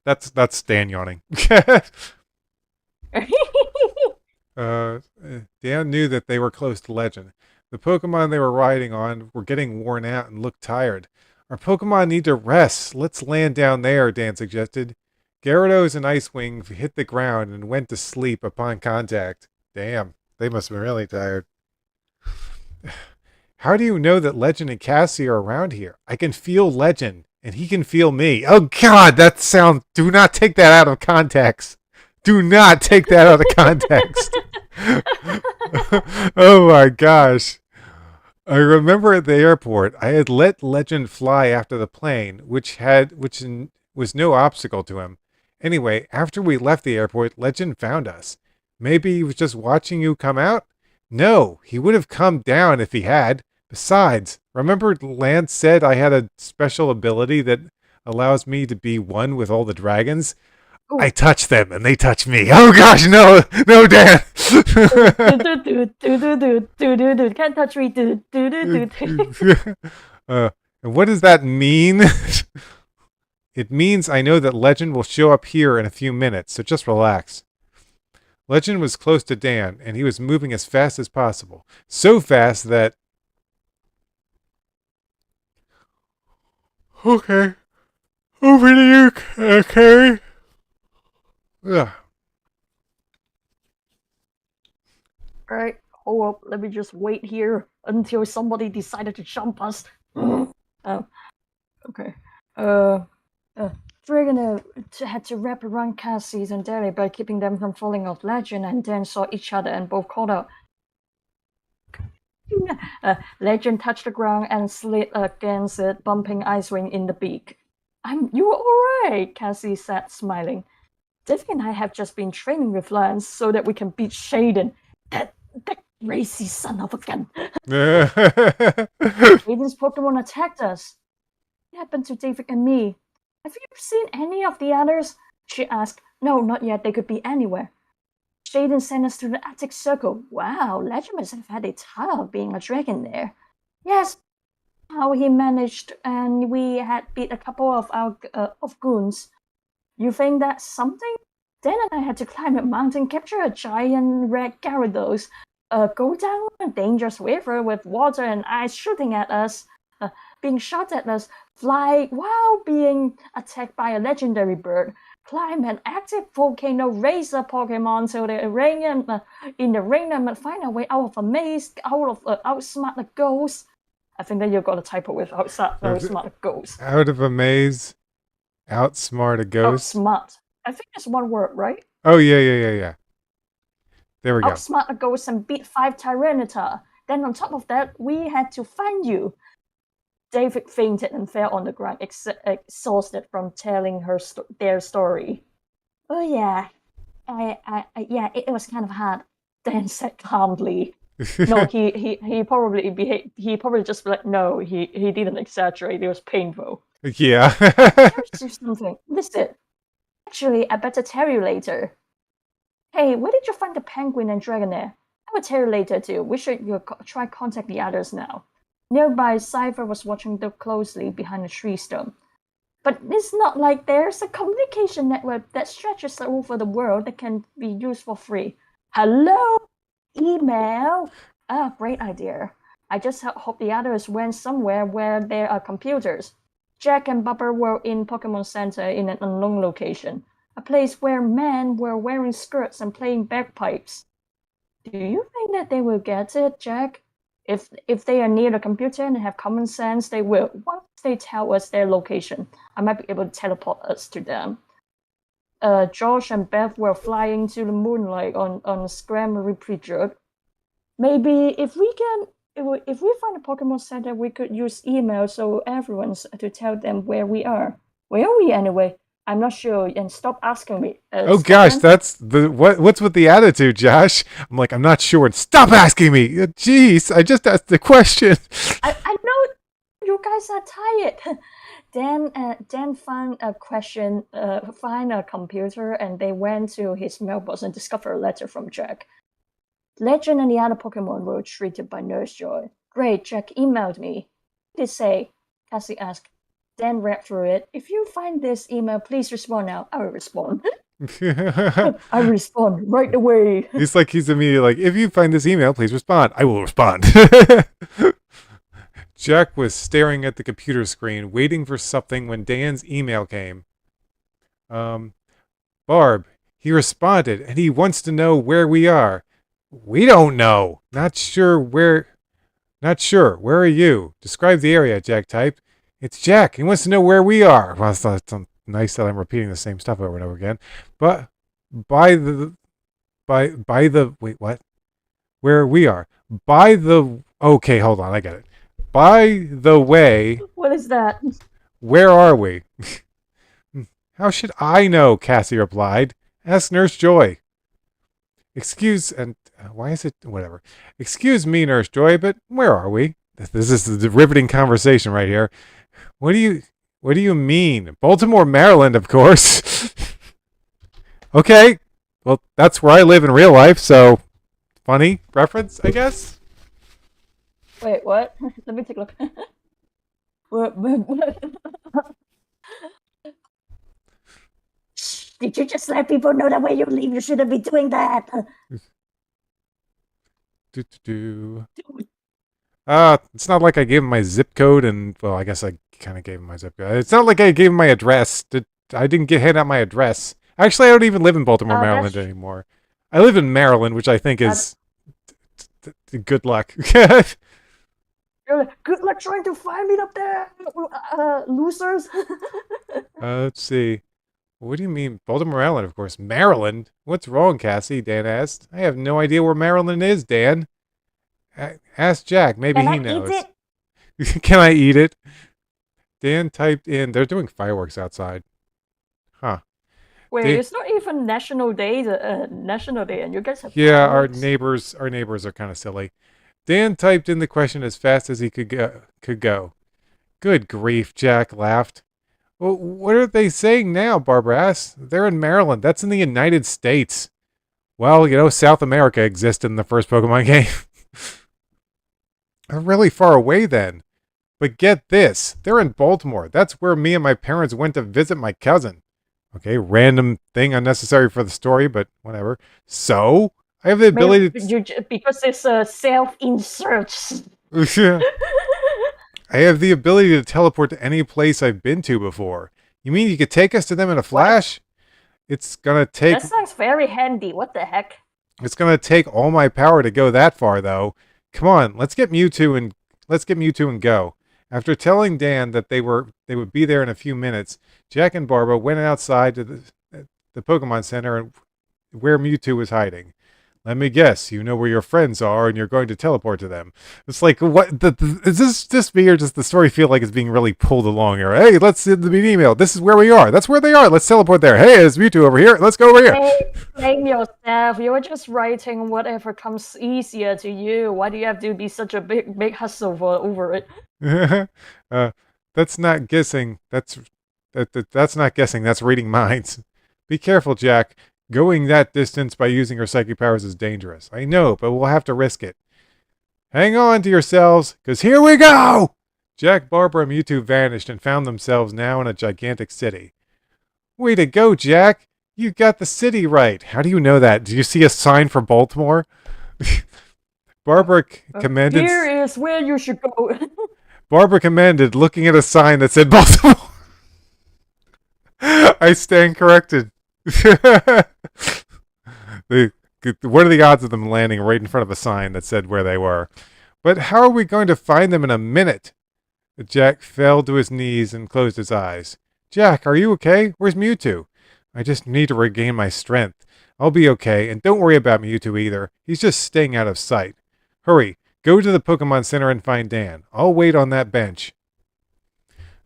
that's Stan yawning. uh, Dan knew that they were close to Legend. The Pokemon they were riding on were getting worn out and looked tired. Our Pokemon need to rest. Let's land down there, Dan suggested. Gyarados and Icewing hit the ground and went to sleep upon contact. Damn, they must have been really tired. How do you know that Legend and Cassie are around here? I can feel Legend, and he can feel me. Oh, God, that sound. Do not take that out of context. Do not take that out of context. Oh, my gosh. I remember at the airport, I had let Legend fly after the plane, which was no obstacle to him. Anyway, after we left the airport, Legend found us. Maybe he was just watching you come out? No, he would have come down if he had. Besides, remember Lance said I had a special ability that allows me to be one with all the dragons? I Ooh. touch them and they touch me. Oh gosh, no, no, Dan. Can't touch me. And what does that mean? It means I know that Legend will show up here in a few minutes, so just relax. Legend was close to Dan, and he was moving as fast as possible. So fast that... Okay. Over to you, Carrie. Ugh. Alright, hold up. Let me just wait here until somebody decided to jump us. Okay. Dragonair had to wrap around Cassie's and Deli by keeping them from falling off Legend, and then saw each other and both called out. Legend touched the ground and slid against it, bumping Icewing in the beak. You're alright, Cassie said, smiling. David and I have just been training with Lance so that we can beat Shaden. That racy son of a gun. Shaden's Pokemon attacked us. What happened to David and me? Have you seen any of the others? She asked. No, not yet. They could be anywhere. Shaden sent us to the Arctic Circle. Wow, Legend must have had a tough being a dragon there. Yes, how he managed, and we had beat a couple of our goons. You think that's something? Dan and I had to climb a mountain, capture a giant red Gyarados, go down a dangerous river with water and ice shooting at us, being shot at us, fly while being attacked by a legendary bird, climb an active volcano, raise a Pokemon to the arena, in the ring and find our way out of a maze, outsmart the ghost. I think that you got a typo with outsmart the ghost. Out of a maze, outsmart a ghost. Outsmart. I think that's one word, right? Oh, yeah. There we go. Outsmart a ghost and beat 5 Tyranitar. Then on top of that, we had to find you. David fainted and fell on the ground, exhausted from telling their story. Oh yeah, yeah, it was kind of hard. Dan said calmly. No, he probably just like, no, he didn't exaggerate. It was painful. Yeah. Here's something. Listen. Actually, I better tell you later. Hey, where did you find the penguin and Dragonair? will tell you later too. We should try contact the others now. Nearby, Cypher was watching closely behind a tree stump. But it's not like there's a communication network that stretches over the world that can be used for free. Hello? Email? Ah, great idea. I just hope the others went somewhere where there are computers. Jack and Bubba were in Pokemon Center in an unknown location. A place where men were wearing skirts and playing bagpipes. Do you think that they will get it, Jack? If they are near the computer and have common sense, they will. Once they tell us their location, I might be able to teleport us to them. Josh and Beth were flying to the moonlight on a Scramble Preacher. Maybe if we find a Pokemon Center, we could use email so everyone's to tell them where we are. Where are we anyway? I'm not sure, and stop asking me. Oh gosh, that's the what's with the attitude, Josh? I'm like, I'm not sure. Stop asking me. Jeez, I just asked the question. I know you guys are tired. Dan found a computer, and they went to his mailbox and discovered a letter from Jack. Legend and the other Pokemon were treated by Nurse Joy. Great, Jack emailed me. What did it say? Cassie asked. Dan read through it. If you find this email, please respond now. I will respond. I respond right away. He's immediately like, if you find this email, please respond. I will respond. Jack was staring at the computer screen, waiting for something when Dan's email came. Barb, he responded, and he wants to know where we are. We don't know. Not sure. Where are you? Describe the area, Jack typed. It's Jack. He wants to know where we are. Well, it's nice that I'm repeating the same stuff over and over again. But by the wait, what? Where we are. Okay, hold on, I get it. By the way, what is that? Where are we? How should I know? Cassie replied. Ask Nurse Joy. Why is it whatever? Excuse me, Nurse Joy, but where are we? This is the riveting conversation right here. What do you mean? Baltimore, Maryland, of course. Okay. Well, that's where I live in real life, so funny reference, I guess. Wait, what? Let me take a look. Did you just let people know that when you leave, you shouldn't be doing that? It's not like I gave him my zip code, and well, I guess I kind of gave him my zip code. It's not like I gave him my address. I didn't hand out my address. Actually, I don't even live in Baltimore, Maryland anymore. I live in Maryland, which I think is good luck. Good luck trying to find me up there, losers. Let's see. What do you mean? Baltimore, Maryland, of course. Maryland? What's wrong, Cassie? Dan asked. I have no idea where Maryland is, Dan. Ask Jack. Maybe he knows. Can I eat it? Can I eat it? Dan typed in. They're doing fireworks outside. Huh. Wait, it's not even National Day, and you guys have yeah, fireworks? our neighbors are kind of silly. Dan typed in the question as fast as he could go. Good grief, Jack laughed. Well, what are they saying now, Barbara asked. They're in Maryland. That's in the United States. Well, South America existed in the first Pokemon game. They're really far away then. But get this. They're in Baltimore. That's where me and my parents went to visit my cousin. Okay, random thing, unnecessary for the story, but whatever. So, I have the ability to... Because it's a self-insert. I have the ability to teleport to any place I've been to before. You mean you could take us to them in a flash? What? It's gonna take... That sounds very handy. What the heck? It's gonna take all my power to go that far, though. Come on, let's get Mewtwo and go. After telling Dan that they would be there in a few minutes, Jack and Barbara went outside to the Pokemon Center and where Mewtwo was hiding. Let me guess, you know where your friends are and you're going to teleport to them. It's like, what? Is this just me or does the story feel like it's being really pulled along here? Hey, let's send them an email. This is where we are. That's where they are. Let's teleport there. Hey, there's Mewtwo over here. Let's go over here. Hey, blame yourself. You're just writing whatever comes easier to you. Why do you have to be such a big hustle over it? That's not guessing. That's not guessing. That's reading minds. Be careful, Jack. Going that distance by using her psychic powers is dangerous. I know, but we'll have to risk it. Hang on to yourselves, because here we go! Jack, Barbara, and Mewtwo vanished and found themselves now in a gigantic city. Way to go, Jack! You got the city right. How do you know that? Do you see a sign for Baltimore? Barbara commanded. Here is where you should go. Barbara commanded, looking at a sign that said Baltimore. I stand corrected. What are the odds of them landing right in front of a sign that said where they were? But how are we going to find them in a minute? Jack fell to his knees and closed his eyes. Jack, are you okay? Where's Mewtwo? I just need to regain my strength. I'll be okay, and don't worry about Mewtwo either. He's just staying out of sight. Hurry, go to the Pokemon Center and find Dan. I'll wait on that bench.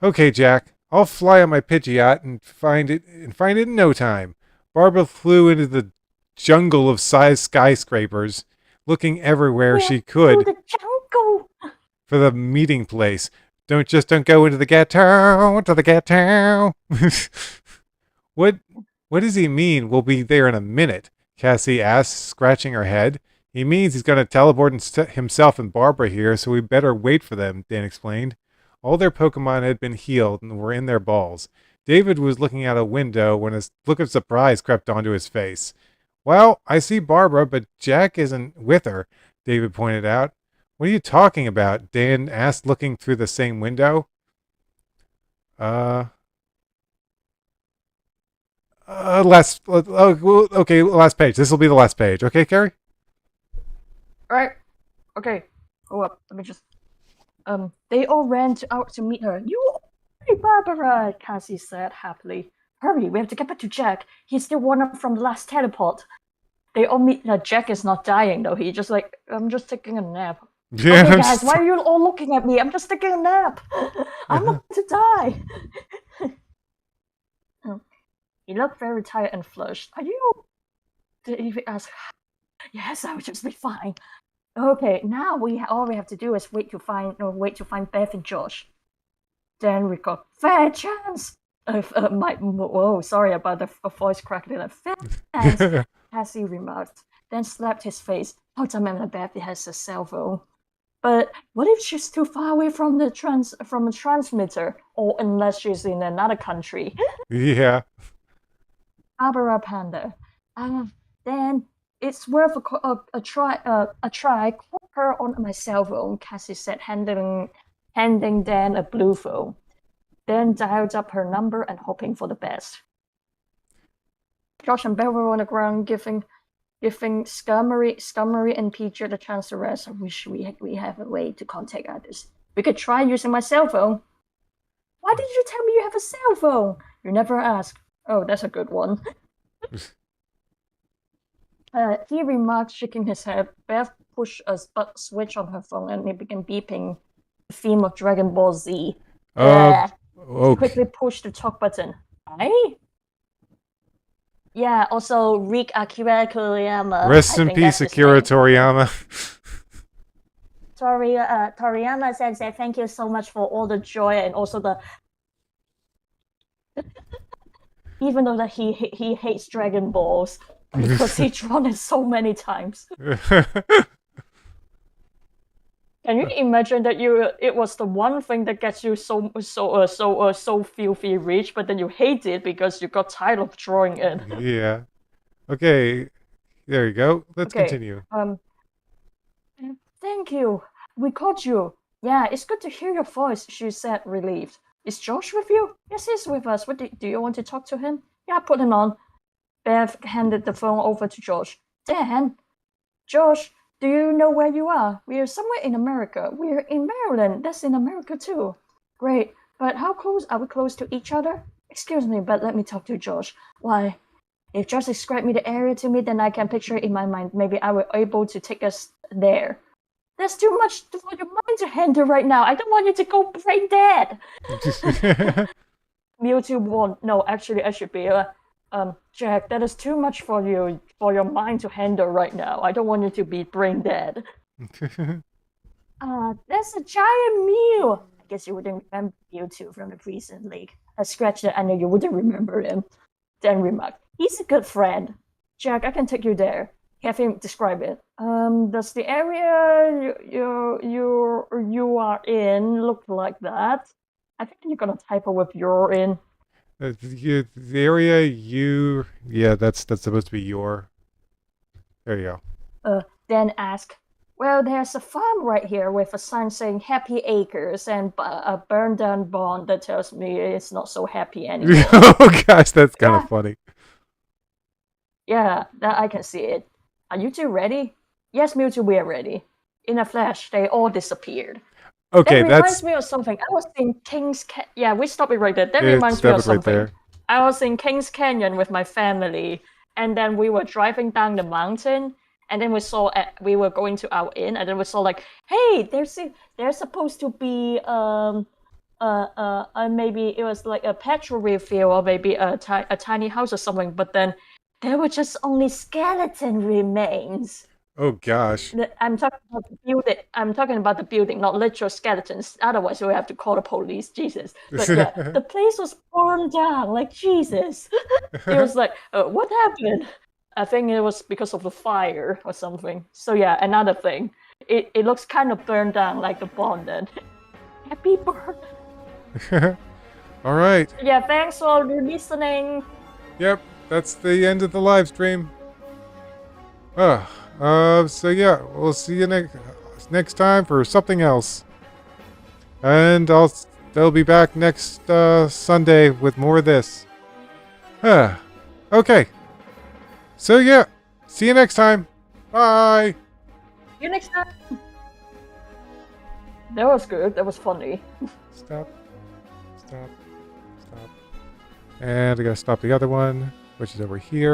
Okay, Jack. I'll fly on my Pidgeot and find it in no time. Barbara flew into the jungle of size skyscrapers, looking everywhere she could the jungle. for the meeting place. Don't go into the ghetto, to the ghetto. What does he mean? We'll be there in a minute, Cassie asked, scratching her head. He means he's going to teleport himself and Barbara here, so we better wait for them, Dan explained. All their Pokemon had been healed and were in their balls. David was looking out a window when a look of surprise crept onto his face. Well, I see Barbara, but Jack isn't with her, David pointed out. What are you talking about? Dan asked, looking through the same window. Okay, last page. This will be the last page. Okay, Carrie? Right. Okay. Hold up. Let me just. They all ran out to meet her. You, hey, Barbara, Cassie said happily. Hurry, we have to get back to Jack. He's still worn up from the last teleport. They all meet. Jack is not dying though. He just like, I'm just taking a nap. Yeah, okay, guys, why are you all looking at me? I'm just taking a nap. I'm about to die. He looked very tired and flushed. Are you? Did he ask? Yes, I'll just be fine. Okay, now all we have to do is wait to find Beth and Josh. Then we got fair chance. Sorry about the voice crackling. Fair chance. Cassie remarked, then slapped his face. Oh, damn, Beth has a cell phone. But what if she's too far away from the transmitter, or unless she's in another country? Yeah. Barbara Panda. Then it's worth a try. Call her on my cell phone, Cassie said, handing Dan a blue phone. Then dialed up her number and hoping for the best. Josh and Beth were on the ground, giving Scummery and Peter the chance to rest. I wish we have a way to contact others. We could try using my cell phone. Why did you tell me you have a cell phone? You never asked. Oh, that's a good one. He remarked, shaking his head. Beth pushed a switch on her phone and it began beeping the theme of Dragon Ball Z. Okay. She quickly pushed the talk button. Aye? Yeah, also Rick Akira Toriyama. Rest in peace, Akira Toriyama. Toriyama says that thank you so much for all the joy and also the... Even though that he hates Dragon Balls because he's drawn it so many times. Can you imagine that it was the one thing that gets you so filthy rich, but then you hate it because you got tired of drawing it? Yeah. Okay. There you go. Let's continue. Thank you. We caught you. Yeah, it's good to hear your voice, she said, relieved. Is Josh with you? Yes, he's with us. What do you want to talk to him? Yeah, put him on. Beth handed the phone over to Josh. Dan? Josh, do you know where you are? We are somewhere in America. We're in Maryland. That's in America too. Great. But how close? Are we close to each other? Excuse me, but let me talk to Josh. Why? If Josh described me the area to me, then I can picture it in my mind. Maybe I will able to take us there. That's too much for your mind to handle right now. I don't want you to go brain dead. Mewtwo won't. No, actually, I should be. Jack, that is too much for your mind to handle right now. I don't want you to be brain dead. That's a giant Mew. I guess you wouldn't remember Mewtwo from the recent league. I scratched it. I know you wouldn't remember him. Then remarked, he's a good friend. Jack, I can take you there. Have him describe it. Does the area you are in look like that? I think you're gonna typo with you're in. The area you, yeah, that's supposed to be your. There you Then ask, well, there's a farm right here with a sign saying Happy Acres and a burned down barn that tells me it's not so happy go. anymore. Oh gosh, that's kind of Yeah, funny. yeah, that I can see it. Are you two ready? Yes, Mewtwo, we are ready. In a flash, they all disappeared. That Okay, reminds that's me of something. I was in Yeah, we stop it right there. That reminds me stop of it right something. there. I was in Kings Canyon with my family, and then we were driving down the mountain, and then we were going to our inn, and then we saw like, hey, there's supposed to be maybe it was like a petrol refill or maybe a tiny house or something, but then there were just only skeleton remains. Oh gosh. I'm talking about the building. I'm talking about the building, not literal skeletons. Otherwise, we have to call the police. Jesus. But yeah, the place was burned down. Like Jesus. It was like, what happened? I think it was because of the fire or something. So yeah, another thing. It looks kind of burned down like the bond then. Happy birthday. All right. Yeah, thanks for listening. Yep, that's the end of the live stream. So yeah, we'll see you next time for something else. And they'll be back next Sunday with more of this. Okay. So yeah, see you next time. Bye. See you next time. That was good. That was funny. Stop. Stop. Stop. And I gotta stop the other one, which is over here.